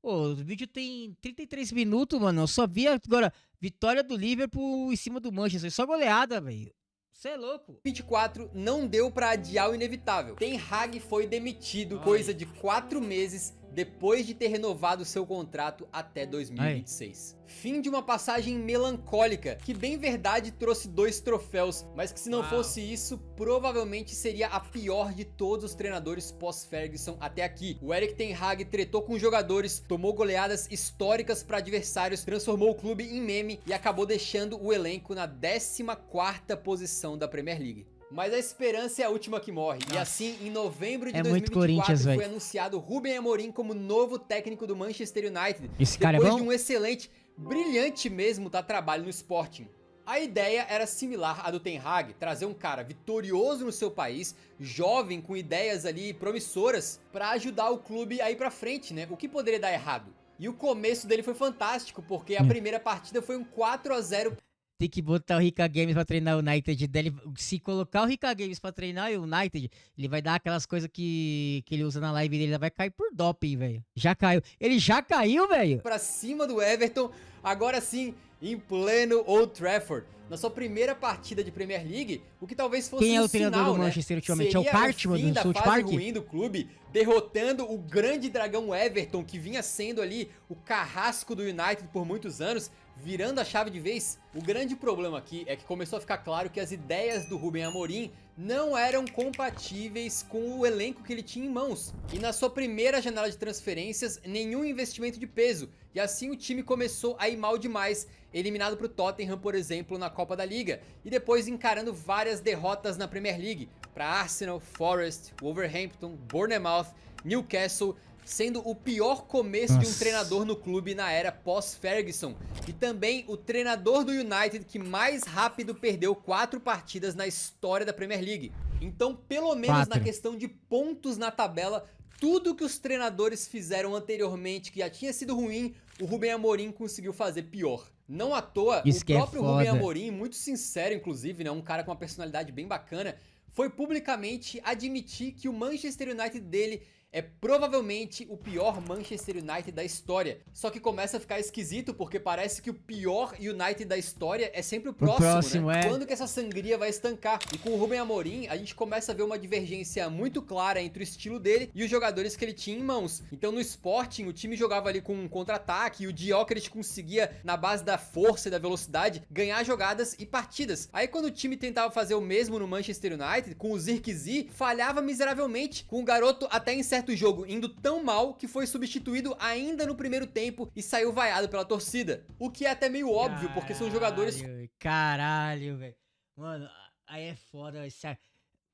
O vídeo tem 33 minutos, mano. Eu só vi agora vitória do Liverpool em cima do Manchester. Só goleada, velho. Você é louco. 24 não deu pra adiar o inevitável. Ten Hag foi demitido coisa de 4 meses depois de ter renovado seu contrato até 2026. Fim de uma passagem melancólica, que bem verdade trouxe 2 troféus, mas que se não fosse isso, provavelmente seria a pior de todos os treinadores pós-Ferguson até aqui. O Erik ten Hag tretou com jogadores, tomou goleadas históricas para adversários, transformou o clube em meme e acabou deixando o elenco na 14ª posição da Premier League. Mas a esperança é a última que morre. E assim, em novembro de 2024, foi anunciado Ruben Amorim como novo técnico do Manchester United. Esse cara é bom? Depois de um excelente, brilhante mesmo, trabalho no Sporting. A ideia era similar à do Ten Hag, trazer um cara vitorioso no seu país, jovem, com ideias ali promissoras, para ajudar o clube a ir pra frente, né? O que poderia dar errado? E o começo dele foi fantástico, porque a primeira partida foi um 4-0. Tem que botar o Rica Games pra treinar o United. Se colocar o Rica Games pra treinar o United, ele vai dar aquelas coisas que ele usa na live dele, ele vai cair por doping, velho. Já caiu. Ele já caiu, velho. Pra cima do Everton, agora sim, em pleno Old Trafford. Na sua primeira partida de Premier League, o que talvez fosse Quem é um o treinador sinal, do Manchester ultimamente? É o Seria Cartman fim do da South fase Park? ruim do clube, derrotando o grande dragão Everton, que vinha sendo ali o carrasco do United por muitos anos, virando a chave de vez. O grande problema aqui é que começou a ficar claro que as ideias do Ruben Amorim não eram compatíveis com o elenco que ele tinha em mãos. E na sua primeira janela de transferências, nenhum investimento de peso. E assim o time começou a ir mal demais, eliminado para o Tottenham, por exemplo, na Copa da Liga. E depois encarando várias derrotas na Premier League, para Arsenal, Forest, Wolverhampton, Bournemouth, Newcastle, sendo o pior começo de um treinador no clube na era pós-Ferguson. E também o treinador do United que mais rápido perdeu 4 partidas na história da Premier League. Então, pelo menos 4. na questão de pontos na tabela, tudo que os treinadores fizeram anteriormente, que já tinha sido ruim, o Rubem Amorim conseguiu fazer pior. Não à toa, Isso o que é próprio Rubem foda. Amorim, muito sincero inclusive, né, um cara com uma personalidade bem bacana, foi publicamente admitir que o Manchester United dele é provavelmente o pior Manchester United da história. Só que começa a ficar esquisito porque parece que o pior United da história é sempre o próximo, né? Quando que essa sangria vai estancar? E com o Rubem Amorim, a gente começa a ver uma divergência muito clara entre o estilo dele e os jogadores que ele tinha em mãos. Então no Sporting, o time jogava ali com um contra-ataque e o Gyökeres conseguia, na base da força e da velocidade, ganhar jogadas e partidas. Aí quando o time tentava fazer o mesmo no Manchester United, com o Zirkzee, falhava miseravelmente, com o garoto até em certo jogo indo tão mal que foi substituído ainda no primeiro tempo e saiu vaiado pela torcida. O que é até meio óbvio, porque são jogadores... Caralho, velho. Mano, aí é foda, véio.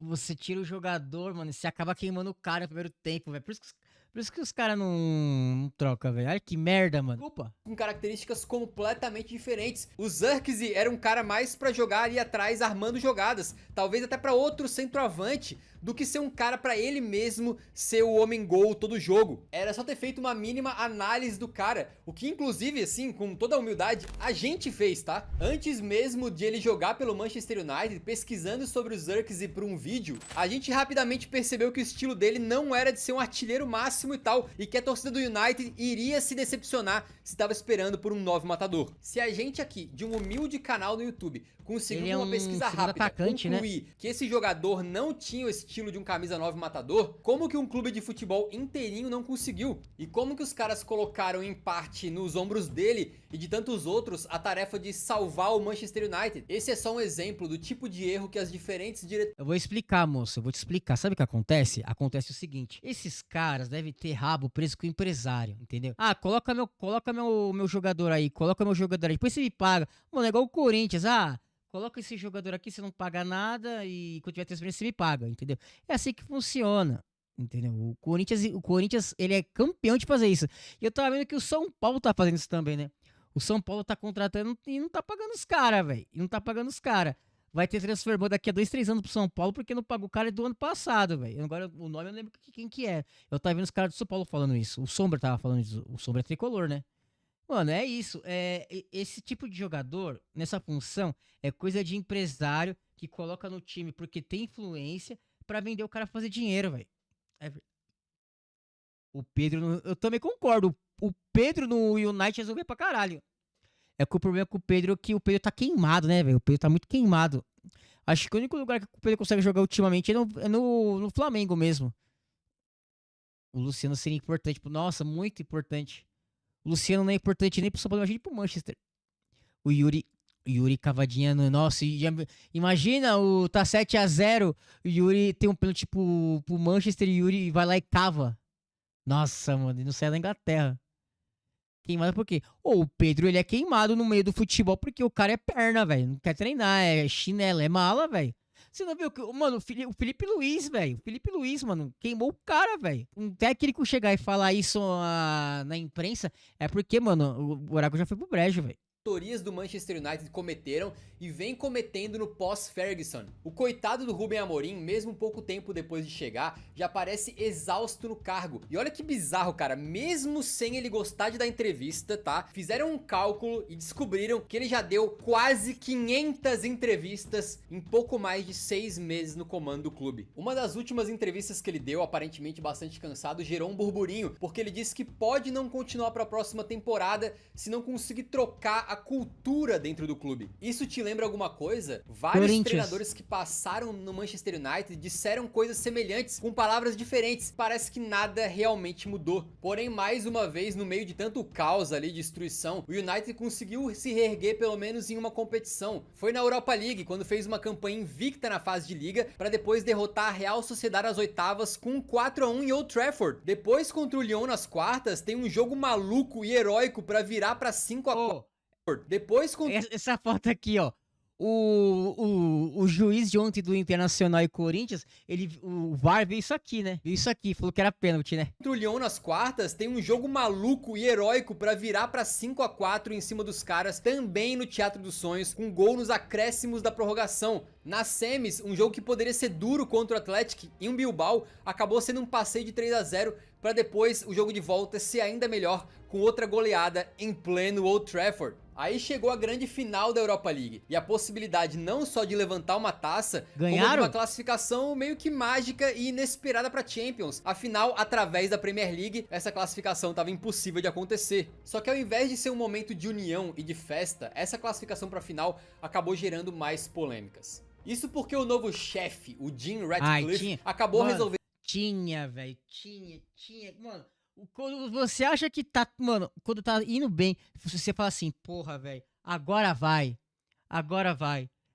Você tira o jogador, mano, e você acaba queimando o cara no primeiro tempo, velho. Por isso que os caras não trocam, velho. Olha que merda, mano. Desculpa. Com características completamente diferentes. O Zirkzee era um cara mais pra jogar ali atrás, armando jogadas. Talvez até pra outro centroavante, do que ser um cara pra ele mesmo ser o homem-gol todo jogo. Era só ter feito uma mínima análise do cara, o que inclusive, assim, com toda a humildade, a gente fez, tá? Antes mesmo de ele jogar pelo Manchester United, pesquisando sobre o Zirkzee por um vídeo, a gente rapidamente percebeu que o estilo dele não era de ser um artilheiro máximo e tal, e que a torcida do United iria se decepcionar se estava esperando por um novo matador. Se a gente aqui, de um humilde canal no YouTube, conseguiu uma pesquisa rápida concluir que esse jogador não tinha o estilo de um camisa 9 matador, como que um clube de futebol inteirinho não conseguiu? E como que os caras colocaram em parte nos ombros dele e de tantos outros a tarefa de salvar o Manchester United? Esse é só um exemplo do tipo de erro que as diferentes diretoras... Eu vou explicar, moço, eu vou te explicar. Sabe o que acontece? Acontece o seguinte, esses caras devem ter rabo preso com o empresário, entendeu? Ah, coloca meu jogador aí, depois você me paga. Mano, é igual o Corinthians, coloca esse jogador aqui, você não paga nada e quando tiver transferência você me paga, entendeu? É assim que funciona, entendeu? O Corinthians, ele é campeão de fazer isso. E eu tava vendo que o São Paulo tá fazendo isso também, né? O São Paulo tá contratando e não tá pagando os caras, velho. E não tá pagando os caras. Vai ter transfer daqui a 2, 3 anos pro São Paulo porque não pagou o cara do ano passado, velho. Agora o nome eu não lembro quem que é. Eu tava vendo os caras do São Paulo falando isso. O Sombra tava falando isso. O Sombra é tricolor, né? Mano, é isso. Esse tipo de jogador, nessa função, é coisa de empresário que coloca no time porque tem influência pra vender o cara fazer dinheiro, velho. O Pedro, eu também concordo. O Pedro no United resolveu pra caralho. É que o problema com o Pedro é que o Pedro tá queimado, né, velho? O Pedro tá muito queimado. Acho que o único lugar que o Pedro consegue jogar ultimamente é no Flamengo mesmo. O Luciano seria importante. Nossa, muito importante. O Luciano não é importante nem pro São Paulo, imagina pro Manchester. O Yuri cavadinha no... Nossa, imagina, tá 7-0, o Yuri tem um pênalti pro Manchester e o Yuri vai lá e cava. Nossa, mano, ele não sai da Inglaterra. Queimado por quê? O Pedro, ele é queimado no meio do futebol porque o cara é perna, velho. Não quer treinar, é chinelo, é mala, velho. Você não viu que, mano, o Felipe Luiz, velho. O Felipe Luiz, mano, queimou o cara, velho. Um técnico chegar e falar isso na imprensa é porque, mano, o buraco já foi pro brejo, velho. Diretorias do Manchester United cometeram e vem cometendo no pós-Ferguson. O coitado do Rubem Amorim, mesmo pouco tempo depois de chegar, já parece exausto no cargo. E olha que bizarro, cara, mesmo sem ele gostar de dar entrevista, tá? Fizeram um cálculo e descobriram que ele já deu quase 500 entrevistas em pouco mais de 6 meses no comando do clube. Uma das últimas entrevistas que ele deu, aparentemente bastante cansado, gerou um burburinho, porque ele disse que pode não continuar para a próxima temporada se não conseguir trocar a cultura dentro do clube. Isso te lembra alguma coisa? Vários treinadores que passaram no Manchester United disseram coisas semelhantes, com palavras diferentes. Parece que nada realmente mudou. Porém, mais uma vez, no meio de tanto caos ali, destruição, o United conseguiu se reerguer pelo menos em uma competição. Foi na Europa League, quando fez uma campanha invicta na fase de liga, para depois derrotar a Real Sociedade às oitavas com 4-1 em Old Trafford. Depois, contra o Lyon nas quartas, tem um jogo maluco e heróico para virar para 5-4. Depois com essa foto aqui, ó. O juiz de ontem do Internacional e Corinthians, o VAR viu isso aqui, né? Viu isso aqui, falou que era pênalti, né? Contra o Lyon nas quartas, tem um jogo maluco e heróico pra virar pra 5-4 em cima dos caras, também no Teatro dos Sonhos, com gol nos acréscimos da prorrogação. Nas semis, um jogo que poderia ser duro contra o Atlético em Bilbao, acabou sendo um passeio de 3-0, pra depois o jogo de volta ser ainda melhor, com outra goleada em pleno Old Trafford. Aí chegou a grande final da Europa League, e a possibilidade não só de levantar uma taça, como de uma classificação meio que mágica e inesperada para Champions. Afinal, através da Premier League, essa classificação estava impossível de acontecer. Só que ao invés de ser um momento de união e de festa, essa classificação para a final acabou gerando mais polêmicas. Isso porque o novo chefe, o Jim Ratcliffe, acabou resolvendo... Velho, mano... Quando você acha que tá, mano, quando tá indo bem, você fala assim, porra, velho, agora vai.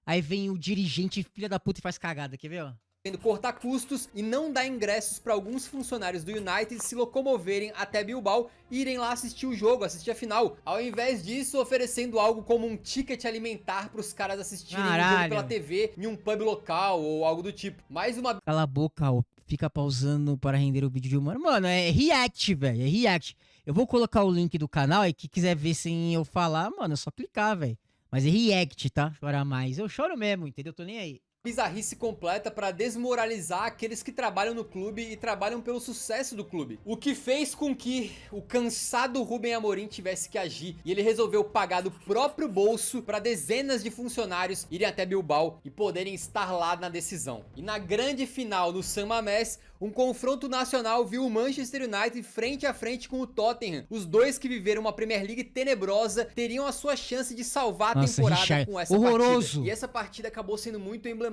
Aí vem o dirigente filha da puta e faz cagada, quer ver, ó? Cortar custos e não dar ingressos para alguns funcionários do United se locomoverem até Bilbao e irem lá assistir o jogo, assistir a final. Ao invés disso, oferecendo algo como um ticket alimentar para os caras assistirem o jogo pela TV em um pub local ou algo do tipo. Mais uma... Cala a boca, ó. Fica pausando para render o vídeo de humor. Mano, é react, velho. É react. Eu vou colocar o link do canal e quem quiser ver sem eu falar, mano, é só clicar, velho. Mas é react, tá? Chora mais. Eu choro mesmo, entendeu? Tô nem aí. Bizarrice completa para desmoralizar aqueles que trabalham no clube e trabalham pelo sucesso do clube. O que fez com que o cansado Rubem Amorim tivesse que agir e ele resolveu pagar do próprio bolso para dezenas de funcionários irem até Bilbao e poderem estar lá na decisão. E na grande final no San Mamés, um confronto nacional viu o Manchester United frente a frente com o Tottenham. Os dois que viveram uma Premier League tenebrosa teriam a sua chance de salvar a temporada com essa partida. E essa partida acabou sendo muito emblemática.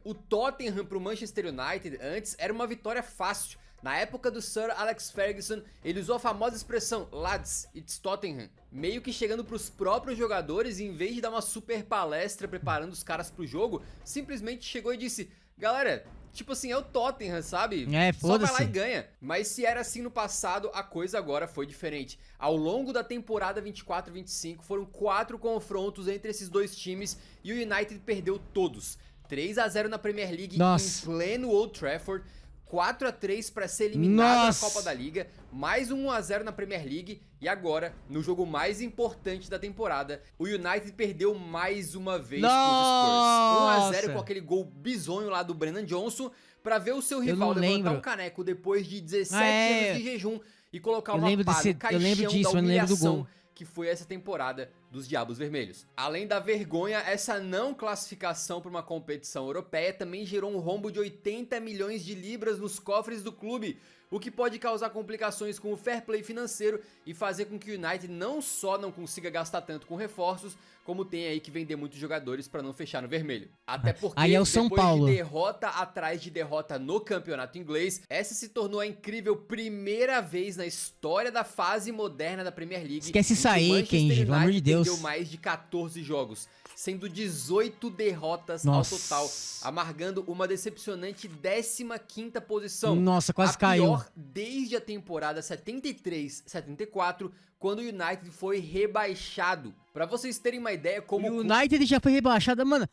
O Tottenham pro Manchester United antes era uma vitória fácil. Na época do Sir Alex Ferguson, ele usou a famosa expressão "Lads, it's Tottenham", meio que chegando pros próprios jogadores e em vez de dar uma super palestra preparando os caras pro jogo, simplesmente chegou e disse: galera, tipo assim, é o Tottenham, sabe? Só vai lá e ganha. Mas se era assim no passado, a coisa agora foi diferente. Ao longo da temporada 24-25, foram 4 confrontos entre esses dois times e o United perdeu todos. 3-0 na Premier League em pleno Old Trafford, 4-3 para ser eliminado da Copa da Liga, mais um 1-0 na Premier League e agora, no jogo mais importante da temporada, o United perdeu mais uma vez pros Spurs. 1-0 com aquele gol bizonho lá do Brennan Johnson para ver o seu rival levantar um caneco depois de 17 anos de jejum e colocar uma pá no caixão da humilhação que foi essa temporada dos Diabos Vermelhos. Além da vergonha, essa não classificação para uma competição europeia também gerou um rombo de 80 milhões de libras nos cofres do clube, o que pode causar complicações com o fair play financeiro e fazer com que o United não só não consiga gastar tanto com reforços, como tem aí que vender muitos jogadores para não fechar no vermelho. Até porque aí é o São Paulo. De derrota atrás de derrota no campeonato inglês, essa se tornou a incrível primeira vez na história da fase moderna da Premier League. Esquece isso aí, Kenji, pelo amor de Deus. Perdeu mais de 14 jogos, sendo 18 derrotas ao total, amargando uma decepcionante 15ª posição. Nossa, quase caiu. A pior desde a temporada 73-74, quando o United foi rebaixado. Pra vocês terem uma ideia como... O United já foi rebaixado, mano.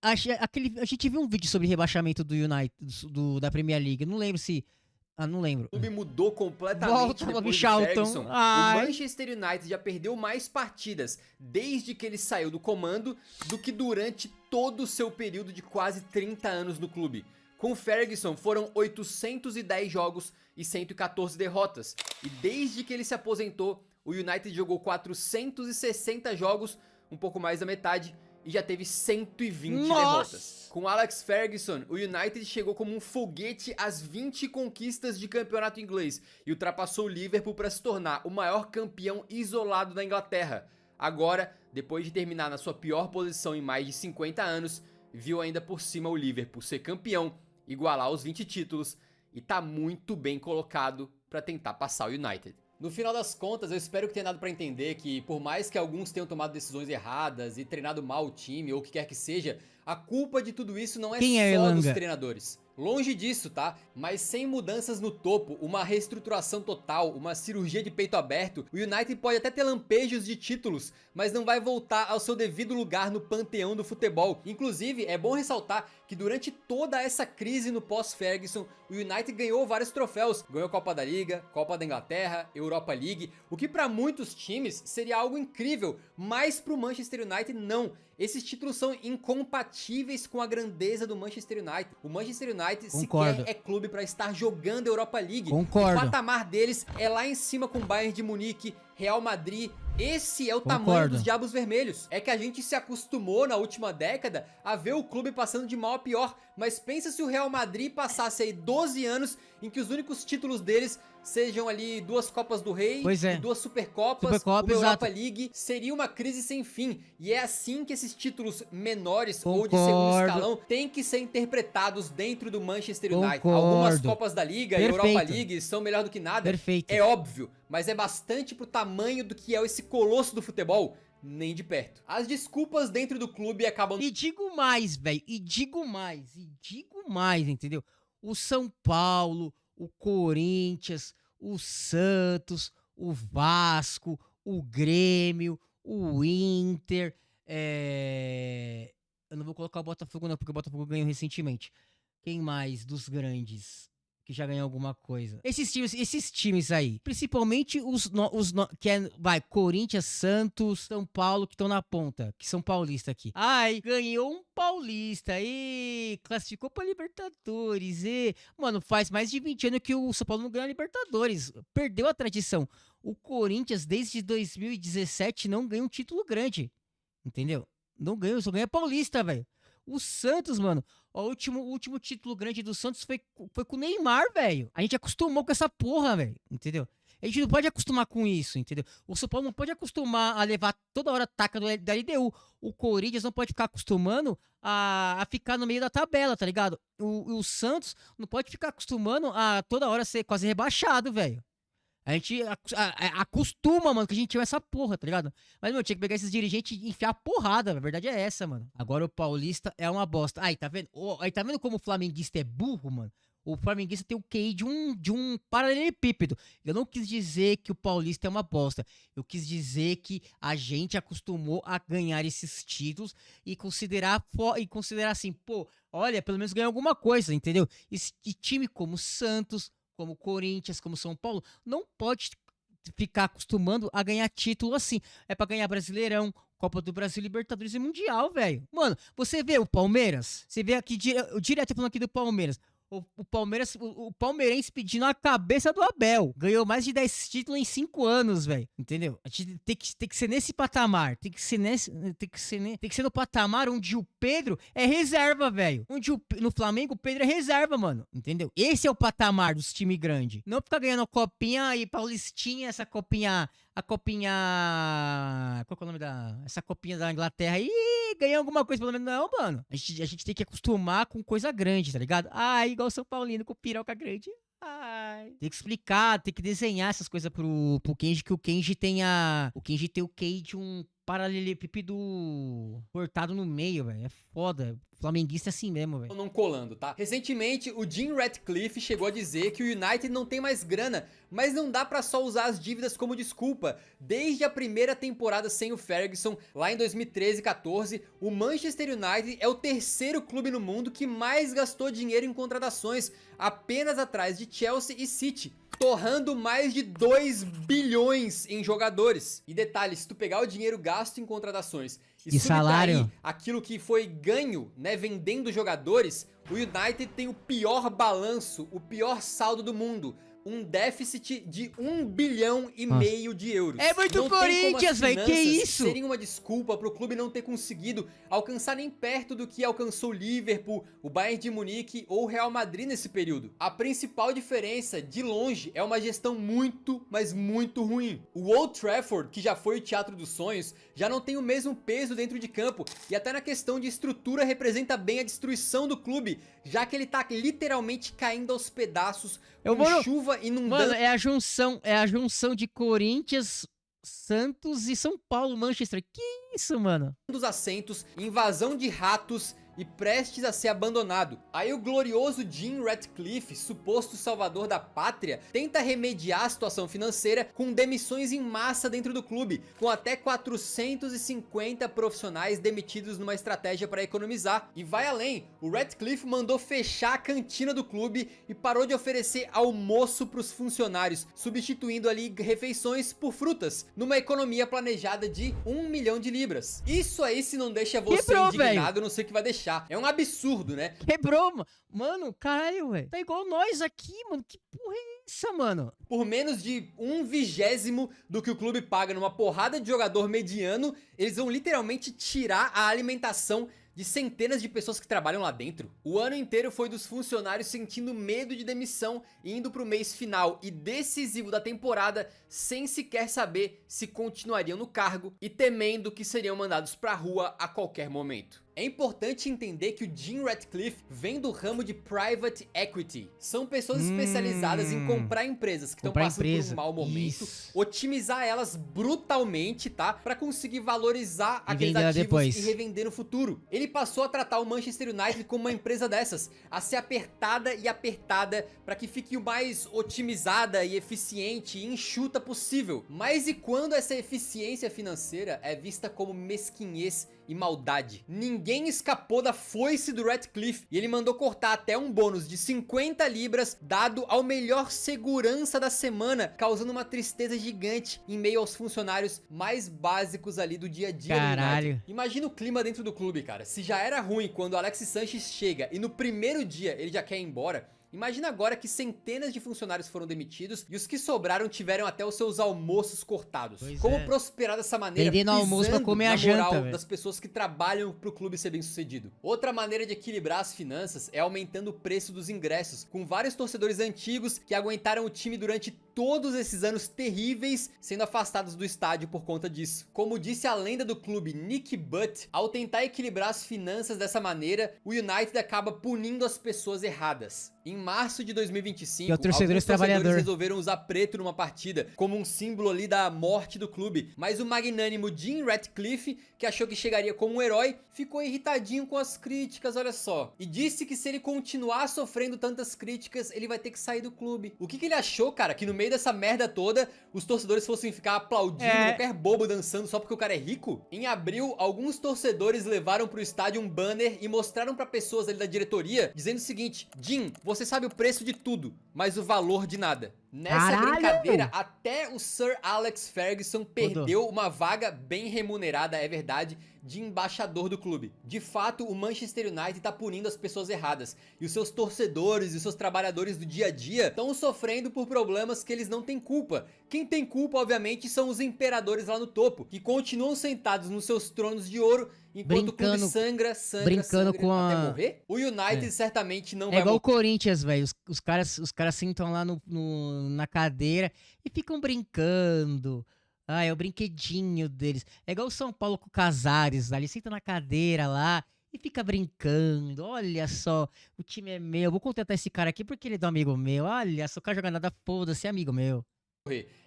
A gente viu um vídeo sobre rebaixamento do United, da Premier League. Não lembro se... não lembro. O clube mudou completamente depois do Ferguson. O Manchester United já perdeu mais partidas desde que ele saiu do comando do que durante todo o seu período de quase 30 anos no clube. Com o Ferguson foram 810 jogos e 114 derrotas. E desde que ele se aposentou, o United jogou 460 jogos, um pouco mais da metade, e já teve 120 derrotas. Com Alex Ferguson, o United chegou como um foguete às 20 conquistas de campeonato inglês e ultrapassou o Liverpool para se tornar o maior campeão isolado da Inglaterra. Agora, depois de terminar na sua pior posição em mais de 50 anos, viu ainda por cima o Liverpool ser campeão, igualar os 20 títulos e tá muito bem colocado para tentar passar o United. No final das contas, eu espero que tenha dado pra entender que, por mais que alguns tenham tomado decisões erradas e treinado mal o time, ou o que quer que seja, a culpa de tudo isso não é só dos treinadores. Longe disso, tá? Mas sem mudanças no topo, uma reestruturação total, uma cirurgia de peito aberto, o United pode até ter lampejos de títulos, mas não vai voltar ao seu devido lugar no panteão do futebol. Inclusive, é bom ressaltar que durante toda essa crise no pós-Ferguson, o United ganhou vários troféus. Ganhou Copa da Liga, Copa da Inglaterra, Europa League, o que para muitos times seria algo incrível, mas pro Manchester United não. Esses títulos são incompatíveis com a grandeza do Manchester United. O Manchester United sequer é clube para estar jogando Europa League. Concordo. O patamar deles é lá em cima com Bayern de Munique, Real Madrid. Esse é o tamanho dos Diabos Vermelhos. É que a gente se acostumou na última década a ver o clube passando de mal a pior. Mas pensa se o Real Madrid passasse aí 12 anos em que os únicos títulos deles sejam ali 2 Copas do Rei, 2 Supercopas, uma Europa League. Seria uma crise sem fim. E é assim que esses títulos menores ou de segundo escalão têm que ser interpretados dentro do Manchester United. Algumas Copas da Liga e Europa League são melhor do que nada. É óbvio, mas é bastante pro tamanho do que é esse colosso do futebol. Nem de perto. As desculpas dentro do clube acabam... E digo mais, velho. E digo mais, entendeu? O São Paulo, o Corinthians, o Santos, o Vasco, o Grêmio, o Inter... Eu não vou colocar o Botafogo não, porque o Botafogo ganhou recentemente. Quem mais dos grandes que já ganhou alguma coisa? Esses times aí, principalmente Corinthians, Santos, São Paulo, que estão na ponta, que são paulistas aqui. Ai, ganhou um paulista, e classificou pra Libertadores, e... Mano, faz mais de 20 anos que o São Paulo não ganha a Libertadores, perdeu a tradição. O Corinthians, desde 2017, não ganha um título grande, entendeu? Não ganhou, só ganha paulista, velho. O Santos, mano, o último título grande do Santos foi com o Neymar, velho. A gente acostumou com essa porra, velho, entendeu? A gente não pode acostumar com isso, entendeu? O São Paulo não pode acostumar a levar toda hora taca da LDU. O Corinthians não pode ficar acostumando a ficar no meio da tabela, tá ligado? O Santos não pode ficar acostumando a toda hora ser quase rebaixado, velho. A gente acostuma, mano, que a gente tinha essa porra, tá ligado? Mas, mano, tinha que pegar esses dirigentes e enfiar a porrada. A verdade é essa, mano. Agora o paulista é uma bosta. Aí, tá vendo? Aí, tá vendo como o flamenguista é burro, mano? O flamenguista tem o QI de um paralelepípedo. Eu não quis dizer que o paulista é uma bosta. Eu quis dizer que a gente acostumou a ganhar esses títulos e considerar assim, pô, olha, pelo menos ganhou alguma coisa, entendeu? E time como Santos, como Corinthians, como São Paulo, não pode ficar acostumando a ganhar título assim. É pra ganhar Brasileirão, Copa do Brasil, Libertadores e Mundial, velho. Mano, você vê o Palmeiras, você vê aqui, direto falando aqui do Palmeiras, o Palmeiras, o palmeirense pedindo a cabeça do Abel. Ganhou mais de 10 títulos em 5 anos, velho. Entendeu? A gente tem que ser nesse patamar. Tem que ser no patamar onde o Pedro é reserva, velho. No Flamengo o Pedro é reserva, mano. Entendeu? Esse é o patamar dos times grandes. Não ficar ganhando copinha e paulistinha, essa copinha... Qual que é o nome essa copinha da Inglaterra aí? Ganhar alguma coisa, pelo menos. Não, mano. A gente tem que acostumar com coisa grande, tá ligado? Igual o São Paulino com piroca grande. Tem que explicar, tem que desenhar essas coisas pro Kenji, que o Kenji tem o QI de um paralelepípedo cortado no meio, velho. É foda. Flamenguista é assim mesmo, velho. Não colando, tá? Recentemente, o Jim Ratcliffe chegou a dizer que o United não tem mais grana, mas não dá pra só usar as dívidas como desculpa. Desde a primeira temporada sem o Ferguson, lá em 2013-14, o Manchester United é o terceiro clube no mundo que mais gastou dinheiro em contratações, apenas atrás de Chelsea e City, torrando mais de 2 bilhões em jogadores. E detalhe, se tu pegar o dinheiro gasto em contratações e salário, aquilo que foi ganho, né, vendendo jogadores, o United tem o pior balanço, o pior saldo do mundo. Um déficit de 1,5 bilhão de euros. É muito Corinthians, velho, que isso? Seria uma desculpa pro clube não ter conseguido alcançar nem perto do que alcançou o Liverpool, o Bayern de Munique ou o Real Madrid nesse período. A principal diferença, de longe, é uma gestão muito, mas muito ruim. O Old Trafford, que já foi o teatro dos sonhos, já não tem o mesmo peso dentro de campo, e até na questão de estrutura representa bem a destruição do clube, já que ele tá literalmente caindo aos pedaços com chuva inundando. Mano, é a junção de Corinthians, Santos e São Paulo, Manchester. Que isso, mano? Dos assentos, invasão de ratos e prestes a ser abandonado. Aí o glorioso Jim Ratcliffe, suposto salvador da pátria, tenta remediar a situação financeira com demissões em massa dentro do clube, com até 450 profissionais demitidos numa estratégia para economizar. E vai além, o Ratcliffe mandou fechar a cantina do clube e parou de oferecer almoço para os funcionários, substituindo ali refeições por frutas, numa economia planejada de 1 milhão de libras. Isso aí, se não deixa você indignado, eu não sei o que vai deixar. É um absurdo, né? Quebrou, mano, caralho, velho. Tá igual nós aqui, mano. Que porra é essa, mano? Por menos de 1/20 do que o clube paga numa porrada de jogador mediano, eles vão literalmente tirar a alimentação de centenas de pessoas que trabalham lá dentro. O ano inteiro foi dos funcionários sentindo medo de demissão, indo pro mês final e decisivo da temporada sem sequer saber se continuariam no cargo e temendo que seriam mandados pra rua a qualquer momento. É importante entender que o Jim Ratcliffe vem do ramo de Private Equity. São pessoas especializadas em comprar empresas que estão passando por um mau momento, otimizar elas brutalmente, tá? Pra conseguir valorizar aqueles ativos e revender no futuro. Ele passou a tratar o Manchester United como uma empresa dessas, a ser apertada e apertada pra que fique o mais otimizada e eficiente e enxuta possível. Mas e quando essa eficiência financeira é vista como mesquinhez e maldade? Ninguém escapou da foice do Ratcliffe e ele mandou cortar até um bônus de 50 libras dado ao melhor segurança da semana, causando uma tristeza gigante em meio aos funcionários mais básicos ali do dia a dia. Caralho. Imagina o clima dentro do clube, cara. Se já era ruim quando o Alexis Sanchez chega e no primeiro dia ele já quer ir embora, imagina agora que centenas de funcionários foram demitidos e os que sobraram tiveram até os seus almoços cortados. Como prosperar dessa maneira, vendendo almoço pra comer a janta, das pessoas que trabalham pro clube ser bem sucedido. Outra maneira de equilibrar as finanças é aumentando o preço dos ingressos, com vários torcedores antigos que aguentaram o time durante todos esses anos terríveis sendo afastados do estádio por conta disso. Como disse a lenda do clube Nick Butt, ao tentar equilibrar as finanças dessa maneira, o United acaba punindo as pessoas erradas. Em março de 2025, alguns torcedores resolveram usar preto numa partida, como um símbolo ali da morte do clube, mas o magnânimo Jim Ratcliffe, que achou que chegaria como um herói, ficou irritadinho com as críticas, olha só, e disse que se ele continuar sofrendo tantas críticas, ele vai ter que sair do clube. O que ele achou, cara? Que no meio dessa merda toda, os torcedores fossem ficar aplaudindo qualquer bobo dançando só porque o cara é rico? Em abril, alguns torcedores levaram pro estádio um banner e mostraram pra pessoas ali da diretoria, dizendo o seguinte: Jim, você sabe o preço de tudo, mas o valor de nada. Nessa brincadeira, até o Sir Alex Ferguson perdeu uma vaga bem remunerada, é verdade, de embaixador do clube. De fato, o Manchester United tá punindo as pessoas erradas, e os seus torcedores e os seus trabalhadores do dia a dia estão sofrendo por problemas que eles não têm culpa. Quem tem culpa, obviamente, são os imperadores lá no topo, que continuam sentados nos seus tronos de ouro, enquanto o clube sangra até morrer. O United certamente não vai morrer. É igual o Corinthians, velho. Os caras sentam lá na cadeira e ficam brincando. Ah, é o brinquedinho deles. É igual o São Paulo com o Casares, ali senta na cadeira lá e fica brincando. Olha só, o time é meu, vou contratar esse cara aqui porque ele é do amigo meu. Olha só, o cara joga nada, foda-se, é amigo meu.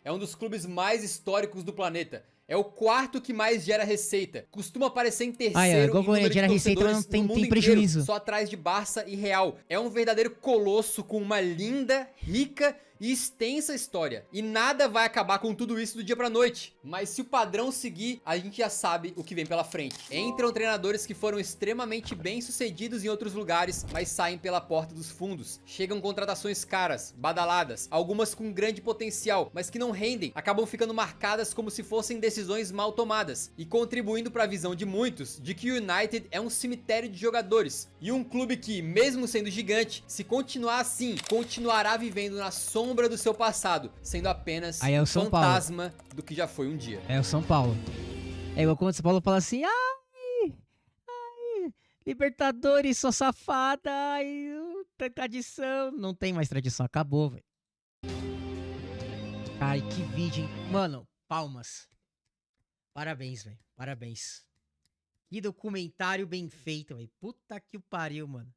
É um dos clubes mais históricos do planeta. É o quarto que mais gera receita. Costuma aparecer em terceiro em número de torcedores no mundo inteiro, só atrás de Barça e Real. É um verdadeiro colosso com uma linda, rica e extensa história. E nada vai acabar com tudo isso do dia pra noite. Mas se o padrão seguir, a gente já sabe o que vem pela frente. Entram treinadores que foram extremamente bem sucedidos em outros lugares, mas saem pela porta dos fundos. Chegam contratações caras, badaladas, algumas com grande potencial, mas que não rendem, acabam ficando marcadas como se fossem decisões mal tomadas, e contribuindo para a visão de muitos de que o United é um cemitério de jogadores, e um clube que, mesmo sendo gigante, se continuar assim, continuará vivendo na sombra do seu passado, sendo apenas um fantasma do que já foi um dia. É o São Paulo. É igual quando o São Paulo fala assim: ai, Libertadores, sou safada, ai, tem tradição. Não tem mais tradição, acabou, velho. Ai, que vídeo, hein? Mano, palmas. Parabéns, velho. Parabéns. Que documentário bem feito, velho. Puta que o pariu, mano.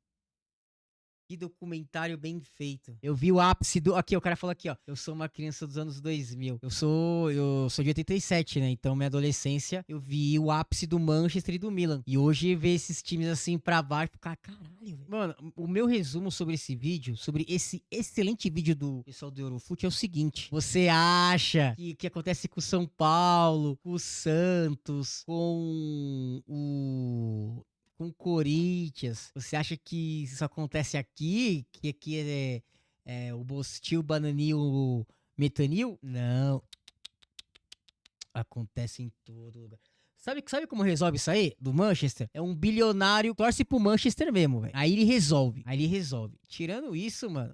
Que documentário bem feito. Eu vi o ápice do... Aqui, o cara falou aqui, ó. Eu sou uma criança dos anos 2000. Eu sou de 87, né? Então, minha adolescência, eu vi o ápice do Manchester e do Milan. E hoje, ver esses times assim pra baixo, ficar, caralho, velho. Mano, o meu resumo sobre esse vídeo, sobre esse excelente vídeo do pessoal do Eurofute é o seguinte. Você acha que o que acontece com o São Paulo, com o Santos, com o Corinthians, você acha que isso acontece aqui? Que aqui é o Bostil, Bananil, Metanil? Não. Acontece em todo lugar. Sabe como resolve isso aí? Do Manchester? É um bilionário, torce pro Manchester mesmo, velho. Aí ele resolve. Tirando isso, mano,